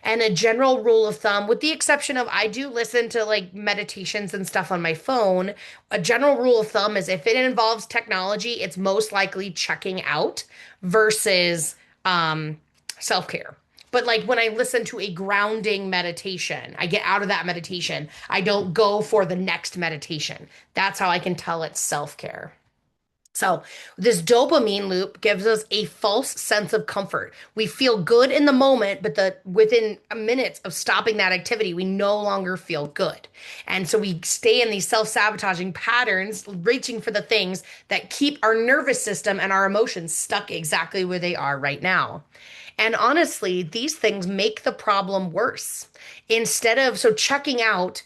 And a general rule of thumb, with the exception of I do listen to like meditations and stuff on my phone, a general rule of thumb is if it involves technology, it's most likely checking out versus self-care. But like when I listen to a grounding meditation, I get out of that meditation. I don't go for the next meditation. That's how I can tell it's self-care. So, this dopamine loop gives us a false sense of comfort. We feel good in the moment, but within minutes of stopping that activity, we no longer feel good. And so we stay in these self-sabotaging patterns, reaching for the things that keep our nervous system and our emotions stuck exactly where they are right now. And honestly, these things make the problem worse. So checking out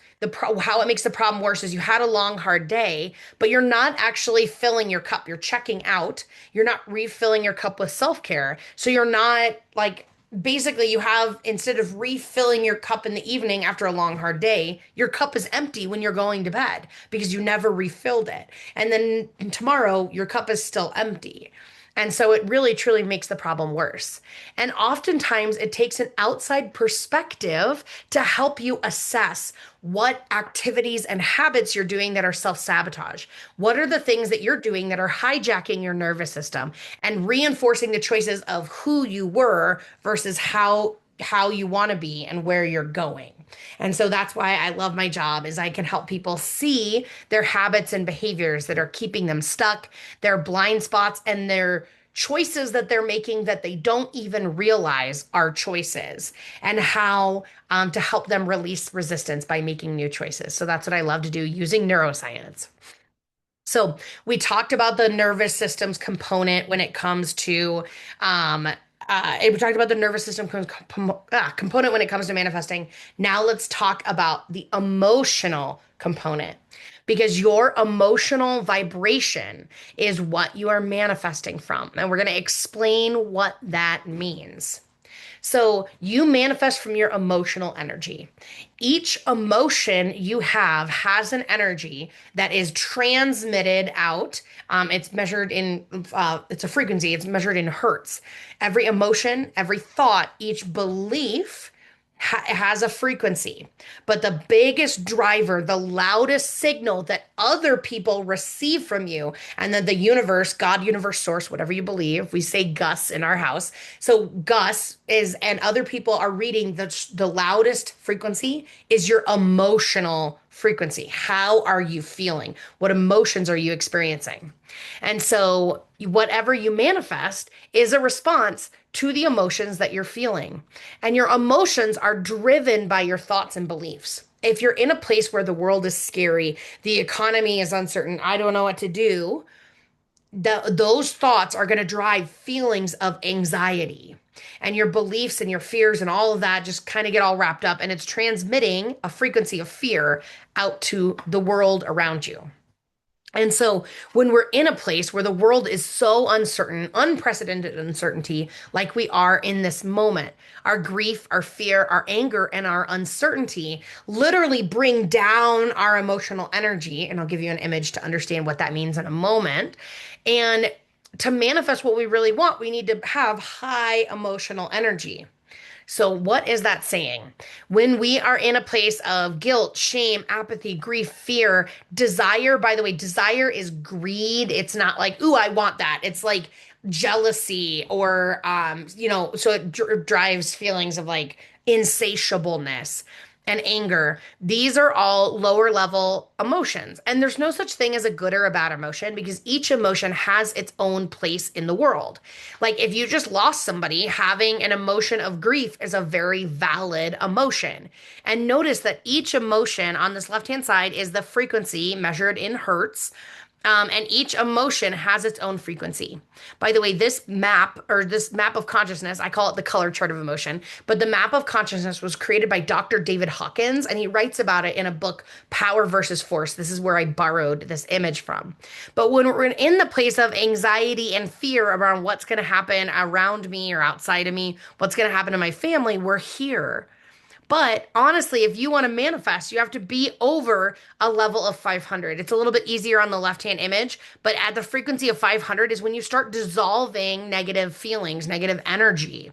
how it makes the problem worse is you had a long, hard day, but you're not actually filling your cup. You're checking out. You're not refilling your cup with self-care. So you're not like, basically you have, instead of refilling your cup in the evening after a long, hard day, your cup is empty when you're going to bed because you never refilled it. And then tomorrow your cup is still empty. And so it really truly makes the problem worse. And oftentimes it takes an outside perspective to help you assess what activities and habits you're doing that are self-sabotage. What are the things that you're doing that are hijacking your nervous system and reinforcing the choices of who you were versus how you want to be and where you're going. And so that's why I love my job is I can help people see their habits and behaviors that are keeping them stuck, their blind spots and their choices that they're making that they don't even realize are choices, and how to help them release resistance by making new choices. So that's what I love to do using neuroscience. So we talked about the nervous system's component when it comes to we talked about the nervous system component when it comes to manifesting. Now let's talk about the emotional component because your emotional vibration is what you are manifesting from. And we're going to explain what that means. So you manifest from your emotional energy. Each emotion you have has an energy that is transmitted out. It's measured in, it's a frequency, it's measured in hertz. Every emotion, every thought, each belief has a frequency. But the biggest driver, the loudest signal that other people receive from you, and then the universe, God, universe, source, whatever you believe, we say Gus in our house. So Gus is, and other people are reading the loudest frequency is your emotional frequency. How are you feeling? What emotions are you experiencing? And so whatever you manifest is a response to the emotions that you're feeling. And your emotions are driven by your thoughts and beliefs. If you're in a place where the world is scary, the economy is uncertain, I don't know what to do, those thoughts are going to drive feelings of anxiety. And your beliefs and your fears and all of that just kind of get all wrapped up, and it's transmitting a frequency of fear out to the world around you. And so when we're in a place where the world is so uncertain, unprecedented uncertainty, like we are in this moment, our grief, our fear, our anger, and our uncertainty literally bring down our emotional energy. And I'll give you an image to understand what that means in a moment. And to manifest what we really want, we need to have high emotional energy. So, what is that saying? When we are in a place of guilt, shame, apathy, grief, fear, desire, by the way, desire is greed. It's not like, ooh, I want that. It's like jealousy or, so it drives feelings of like insatiableness. and anger. These are all lower level emotions. And there's no such thing as a good or a bad emotion because each emotion has its own place in the world. Like if you just lost somebody, having an emotion of grief is a very valid emotion. And notice that each emotion on this left hand side is the frequency measured in hertz. And each emotion has its own frequency. By the way, this map or this map of consciousness, I call it the color chart of emotion, but the map of consciousness was created by Dr. David Hawkins, and he writes about it in a book, Power versus Force. This is where I borrowed this image from. But when we're in the place of anxiety and fear around what's going to happen around me or outside of me, what's going to happen to my family, we're here. But honestly, if you want to manifest, you have to be over a level of 500. It's a little bit easier on the left-hand image, but at the frequency of 500 is when you start dissolving negative feelings, negative energy.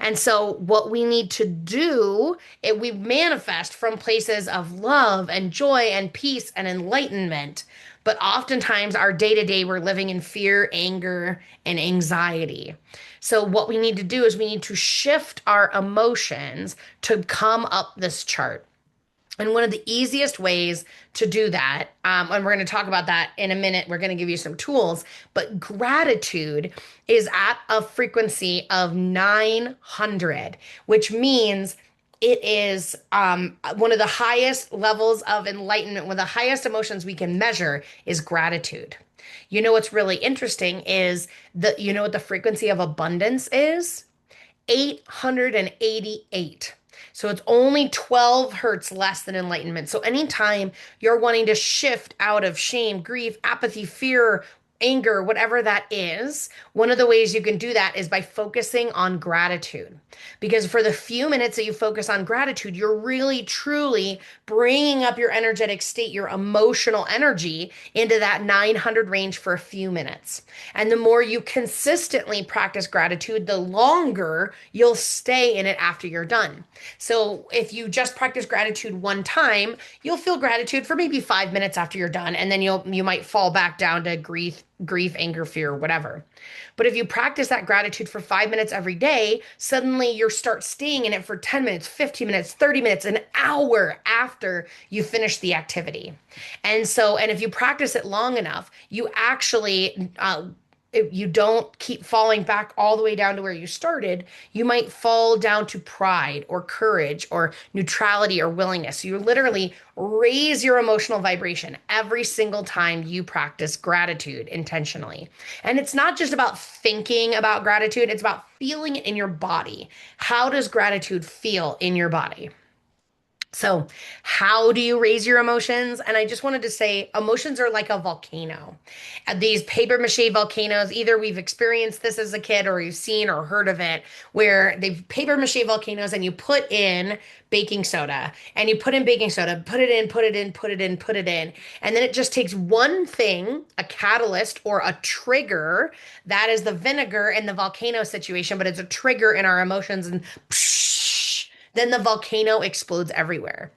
And so what we need to do, we manifest from places of love and joy and peace and enlightenment. But oftentimes, our day to day, we're living in fear, anger, and anxiety. So, what we need to do is we need to shift our emotions to come up this chart. And one of the easiest ways to do that, and we're going to talk about that in a minute, we're going to give you some tools, but gratitude is at a frequency of 900, which means it is one of the highest levels of enlightenment, one of the highest emotions we can measure is gratitude. You know what's really interesting is that you know what the frequency of abundance is? 888. So it's only 12 hertz less than enlightenment. So anytime you're wanting to shift out of shame, grief, apathy, fear, anger, whatever that is, one of the ways you can do that is by focusing on gratitude. Because for the few minutes that you focus on gratitude, you're really truly bringing up your energetic state, your emotional energy into that 900 range for a few minutes. And the more you consistently practice gratitude, the longer you'll stay in it after you're done. So if you just practice gratitude one time, you'll feel gratitude for maybe 5 minutes after you're done, and then you might fall back down to grief, anger, fear, whatever. But if you practice that gratitude for 5 minutes every day, suddenly you start staying in it for 10 minutes, 15 minutes, 30 minutes, an hour after you finish the activity. And if you practice it long enough, you actually if you don't keep falling back all the way down to where you started, you might fall down to pride or courage or neutrality or willingness. You literally raise your emotional vibration every single time you practice gratitude intentionally. And it's not just about thinking about gratitude, it's about feeling it in your body. How does gratitude feel in your body? So, how do you raise your emotions? And I just wanted to say emotions are like a volcano. These paper mache volcanoes, either we've experienced this as a kid or you've seen or heard of it, where they've paper mache volcanoes and you put in baking soda and you put in baking soda, put it in, put it in, put it in, put it in. And then it just takes one thing, a catalyst or a trigger. That is the vinegar in the volcano situation, but it's a trigger in our emotions and psh, then the volcano explodes everywhere.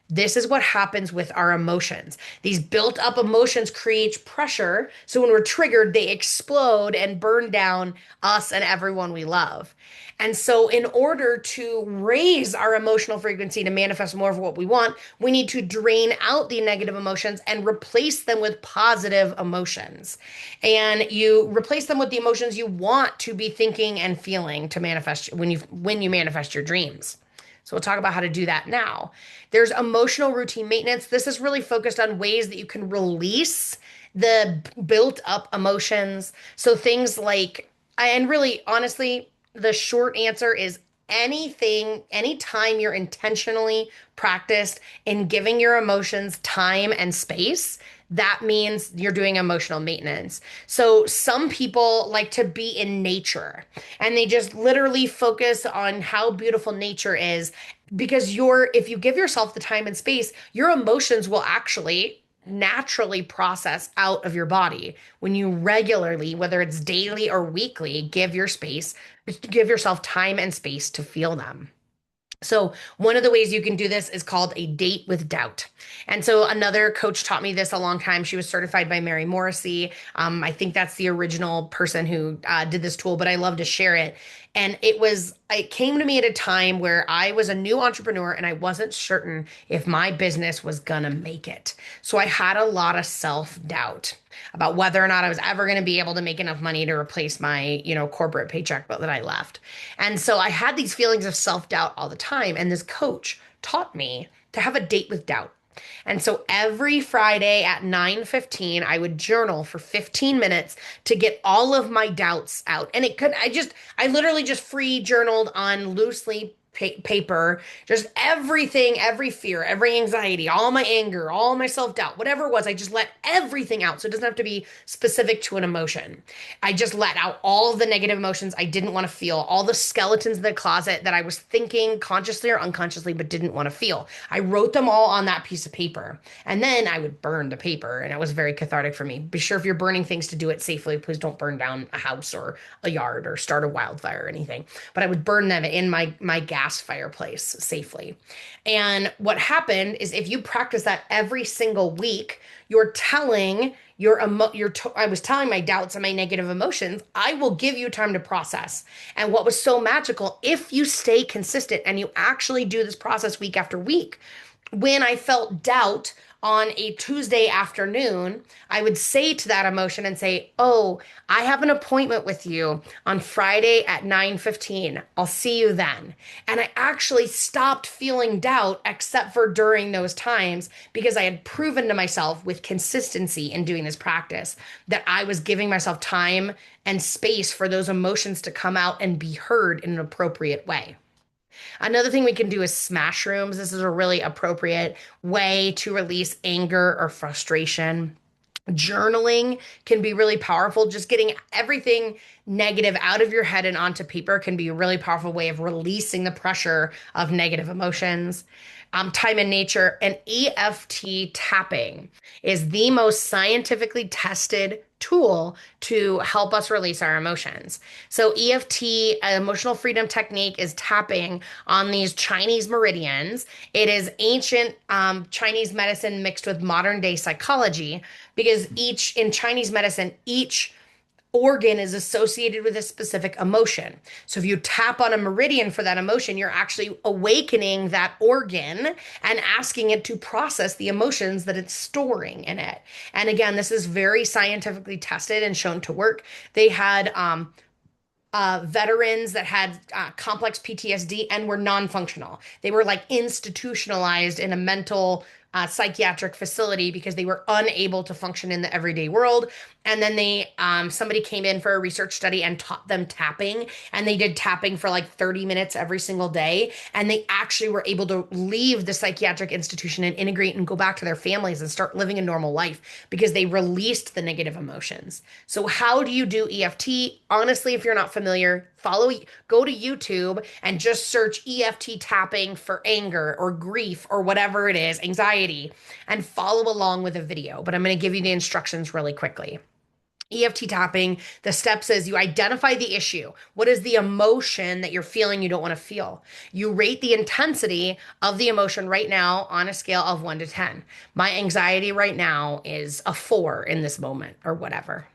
This is what happens with our emotions. These built up emotions create pressure. So when we're triggered, they explode and burn down us and everyone we love. And so, in order to raise our emotional frequency to manifest more of what we want, we need to drain out the negative emotions and replace them with positive emotions. And you replace them with the emotions you want to be thinking and feeling to manifest when you manifest your dreams. So we'll talk about how to do that now. There's emotional routine maintenance. This is really focused on ways that you can release the built up emotions. So things like, and really honestly, the short answer is anytime you're intentionally practiced in giving your emotions time and space, that means you're doing emotional maintenance. So some people like to be in nature and they just literally focus on how beautiful nature is because if you give yourself the time and space, your emotions will actually naturally process out of your body when you regularly, whether it's daily or weekly, give yourself time and space to feel them. So one of the ways you can do this is called a date with doubt. And so another coach taught me this a long time. She was certified by Mary Morrissey. I think that's the original person who did this tool, but I love to share it. And it came to me at a time where I was a new entrepreneur and I wasn't certain if my business was gonna make it. So I had a lot of self-doubt about whether or not I was ever going to be able to make enough money to replace my, corporate paycheck that I left. And so I had these feelings of self-doubt all the time. And this coach taught me to have a date with doubt. And so every Friday at 9:15, I would journal for 15 minutes to get all of my doubts out. And I literally just free journaled on loosely paper, just everything, every fear, every anxiety, all my anger, all my self-doubt, whatever it was, I just let everything out. So it doesn't have to be specific to an emotion. I just let out all of the negative emotions I didn't want to feel, all the skeletons in the closet that I was thinking consciously or unconsciously but didn't want to feel. I wrote them all on that piece of paper. And then I would burn the paper, and it was very cathartic for me. Be sure if you're burning things to do it safely. Please don't burn down a house or a yard or start a wildfire or anything. But I would burn them in my gas fireplace safely. And what happened is if you practice that every single week, you're telling I was telling my doubts and my negative emotions, I will give you time to process. And what was so magical, if you stay consistent and you actually do this process week after week, when I felt doubt on a Tuesday afternoon, I would say to that emotion and say, "Oh, I have an appointment with you on Friday at 9:15. I'll see you then." And I actually stopped feeling doubt except for during those times because I had proven to myself with consistency in doing this practice that I was giving myself time and space for those emotions to come out and be heard in an appropriate way. Another thing we can do is smash rooms. This is a really appropriate way to release anger or frustration. Journaling can be really powerful. Just getting everything negative out of your head and onto paper can be a really powerful way of releasing the pressure of negative emotions. Time in nature and EFT tapping is the most scientifically tested tool to help us release our emotions. So EFT, emotional freedom technique, is tapping on these Chinese meridians. It is ancient Chinese medicine mixed with modern day psychology because in Chinese medicine, each organ is associated with a specific emotion. So if you tap on a meridian for that emotion, you're actually awakening that organ and asking it to process the emotions that it's storing in it. And again, this is very scientifically tested and shown to work. They had veterans that had complex PTSD and were non-functional. They were like institutionalized in a mental psychiatric facility because they were unable to function in the everyday world. And then somebody came in for a research study and taught them tapping, and they did tapping for like 30 minutes every single day. And they actually were able to leave the psychiatric institution and integrate and go back to their families and start living a normal life because they released the negative emotions. So how do you do EFT? Honestly, if you're not familiar, go to YouTube and just search EFT tapping for anger or grief or whatever it is, anxiety, and follow along with a video. But I'm going to give you the instructions really quickly. EFT tapping, the steps is you identify the issue. What is the emotion that you're feeling you don't want to feel? You rate the intensity of the emotion right now on a scale of 1 to 10. My anxiety right now is a 4 in this moment or whatever.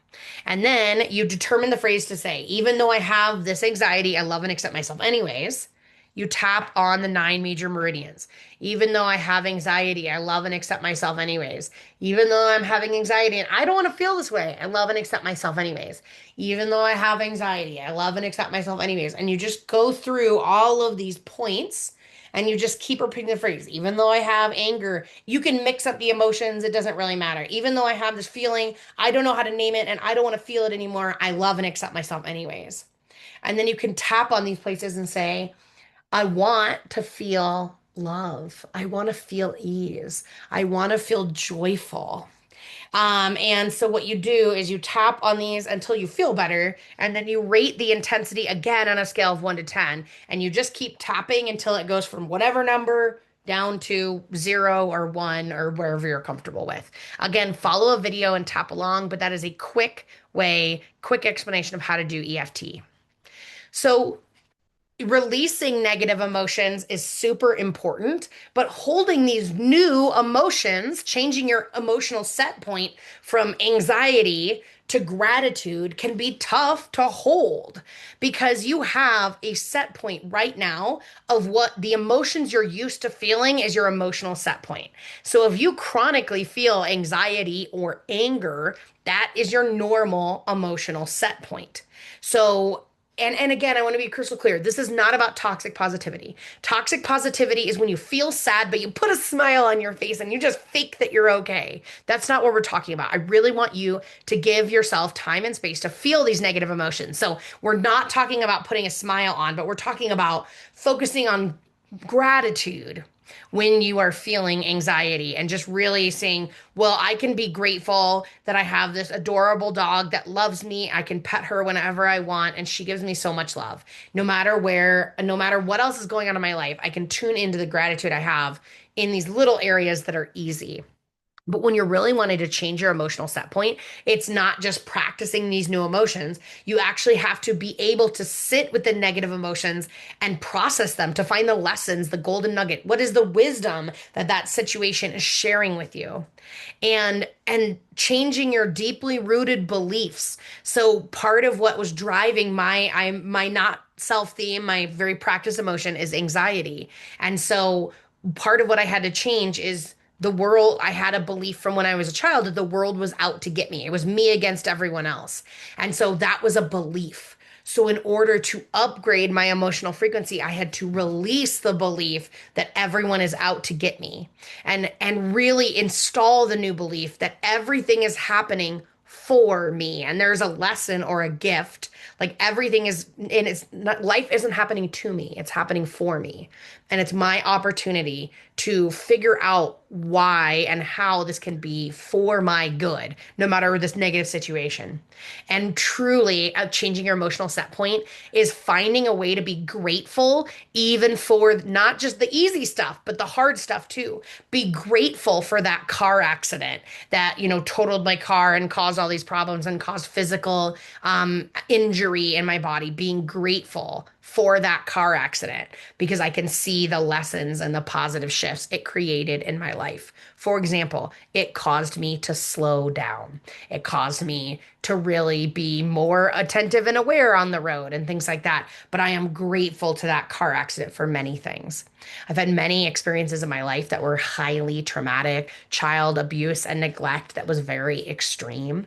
And then you determine the phrase to say, even though I have this anxiety, I love and accept myself anyways. You tap on the 9 major meridians. Even though I have anxiety, I love and accept myself anyways. Even though I'm having anxiety and I don't want to feel this way, I love and accept myself anyways. Even though I have anxiety, I love and accept myself anyways. And you just go through all of these points and you just keep repeating the phrase. Even though I have anger, you can mix up the emotions. It doesn't really matter. Even though I have this feeling, I don't know how to name it and I don't want to feel it anymore, I love and accept myself anyways. And then you can tap on these places and say, I want to feel love. I want to feel ease. I want to feel joyful. And so what you do is you tap on these until you feel better, and then you rate the intensity again on a scale of 1 to 10, and you just keep tapping until it goes from whatever number down to 0 or 1 or wherever you're comfortable with. Again, follow a video and tap along, but that is a quick explanation of how to do EFT. So releasing negative emotions is super important, but holding these new emotions, changing your emotional set point from anxiety to gratitude can be tough to hold because you have a set point right now of what the emotions you're used to feeling is your emotional set point. So if you chronically feel anxiety or anger, that is your normal emotional set point. So and again, I want to be crystal clear. This is not about toxic positivity. Toxic positivity is when you feel sad, but you put a smile on your face and you just fake that you're okay. That's not what we're talking about. I really want you to give yourself time and space to feel these negative emotions. So we're not talking about putting a smile on, but we're talking about focusing on gratitude when you are feeling anxiety and just really saying, well, I can be grateful that I have this adorable dog that loves me. I can pet her whenever I want, and she gives me so much love. No matter where, no matter what else is going on in my life, I can tune into the gratitude I have in these little areas that are easy. But when you're really wanting to change your emotional set point, it's not just practicing these new emotions. You actually have to be able to sit with the negative emotions and process them to find the lessons, the golden nugget. What is the wisdom that that situation is sharing with you? And changing your deeply rooted beliefs. So part of what was driving my not self theme, my very practice emotion is anxiety. And so part of what I had to change is the world. I had a belief from when I was a child that the world was out to get me. It was me against everyone else. And so that was a belief. So in order to upgrade my emotional frequency, I had to release the belief that everyone is out to get me and really install the new belief that everything is happening for me and there's a lesson or a gift. Like everything is, and it's not, life isn't happening to me, it's happening for me. And it's my opportunity to figure out why and how this can be for my good, no matter this negative situation. And truly, changing your emotional set point is finding a way to be grateful, even for not just the easy stuff, but the hard stuff too. Be grateful for that car accident that, totaled my car and caused all these problems and caused physical injury in my body. Being grateful for that car accident because I can see the lessons and the positive shifts it created in my life. For example, it caused me to slow down. It caused me to really be more attentive and aware on the road and things like that. But I am grateful to that car accident for many things. I've had many experiences in my life that were highly traumatic, child abuse and neglect that was very extreme.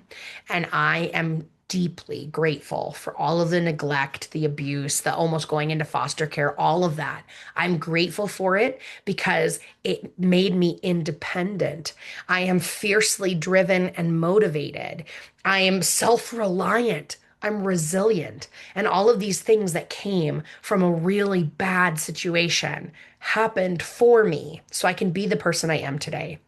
And I am deeply grateful for all of the neglect, the abuse, the almost going into foster care, all of that. I'm grateful for it because it made me independent. I am fiercely driven and motivated. I am self-reliant. I'm resilient. And all of these things that came from a really bad situation happened for me so I can be the person I am today.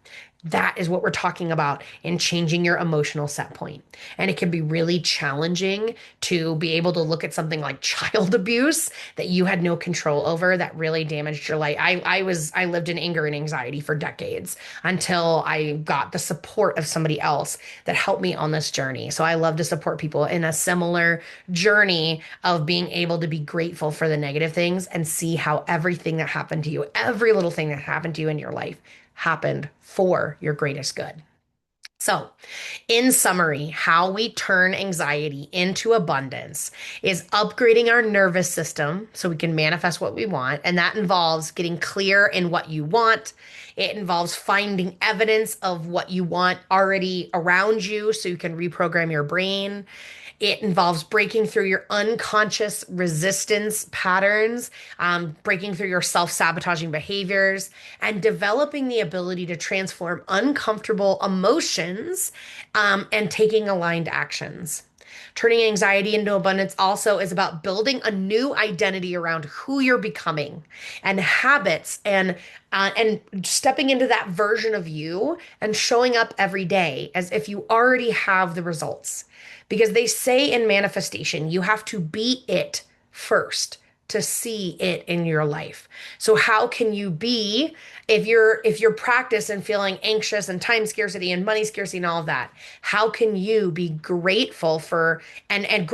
That is what we're talking about in changing your emotional set point. And it can be really challenging to be able to look at something like child abuse that you had no control over that really damaged your life. I lived in anger and anxiety for decades until I got the support of somebody else that helped me on this journey. So I love to support people in a similar journey of being able to be grateful for the negative things and see how everything that happened to you, every little thing that happened to you in your life happened for your greatest good. So, in summary, how we turn anxiety into abundance is upgrading our nervous system so we can manifest what we want. And that involves getting clear in what you want. It involves finding evidence of what you want already around you so you can reprogram your brain. It involves breaking through your unconscious resistance patterns, breaking through your self sabotaging behaviors, and developing the ability to transform uncomfortable emotions and taking aligned actions. Turning anxiety into abundance also is about building a new identity around who you're becoming and habits and stepping into that version of you and showing up every day as if you already have the results. Because they say in manifestation, you have to be it first to see it in your life. So how can you be, if you're practiced and feeling anxious and time scarcity and money scarcity and all of that, how can you be grateful for and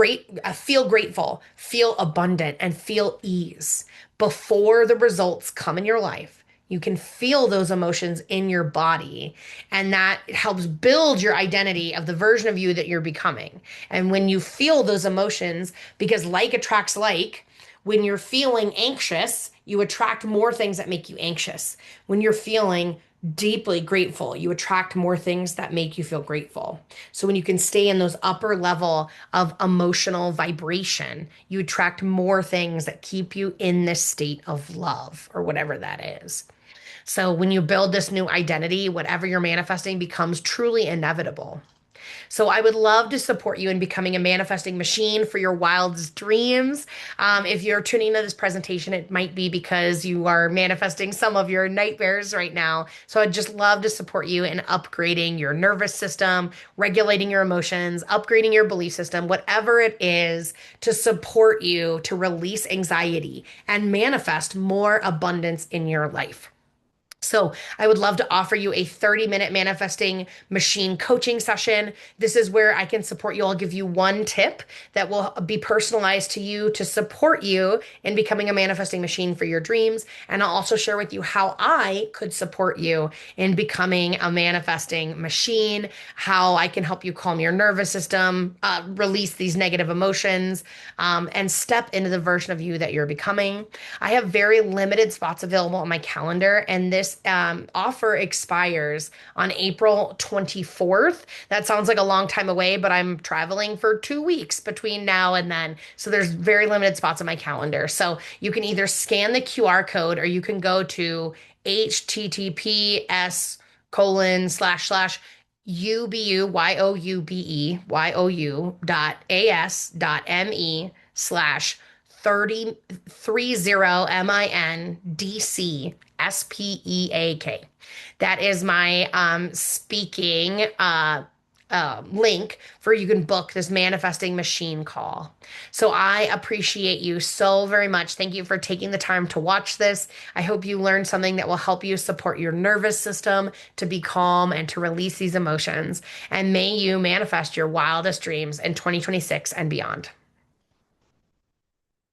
feel grateful, feel abundant and feel ease before the results come in your life? You can feel those emotions in your body, and that helps build your identity of the version of you that you're becoming. And when you feel those emotions, because like attracts like, when you're feeling anxious, you attract more things that make you anxious. When you're feeling deeply grateful, you attract more things that make you feel grateful. So when you can stay in those upper level of emotional vibration, you attract more things that keep you in this state of love or whatever that is. So when you build this new identity, whatever you're manifesting becomes truly inevitable. So I would love to support you in becoming a manifesting machine for your wildest dreams. If you're tuning into this presentation, it might be because you are manifesting some of your nightmares right now. So I'd just love to support you in upgrading your nervous system, regulating your emotions, upgrading your belief system, whatever it is to support you to release anxiety and manifest more abundance in your life. So, I would love to offer you a 30-minute manifesting machine coaching session. This is where I can support you. I'll give you one tip that will be personalized to you to support you in becoming a manifesting machine for your dreams. And I'll also share with you how I could support you in becoming a manifesting machine, how I can help you calm your nervous system, release these negative emotions, and step into the version of you that you're becoming. I have very limited spots available on my calendar, and this offer expires on April 24th. That sounds like a long time away, but I'm traveling for 2 weeks between now and then. So there's very limited spots on my calendar. So you can either scan the QR code or you can go to https://ubuu.as.me/30mindcspeak. That is my speaking link for you can book this manifesting machine call. So I appreciate you so very much. Thank you for taking the time to watch this. I hope you learned something that will help you support your nervous system to be calm and to release these emotions. And may you manifest your wildest dreams in 2026 and beyond.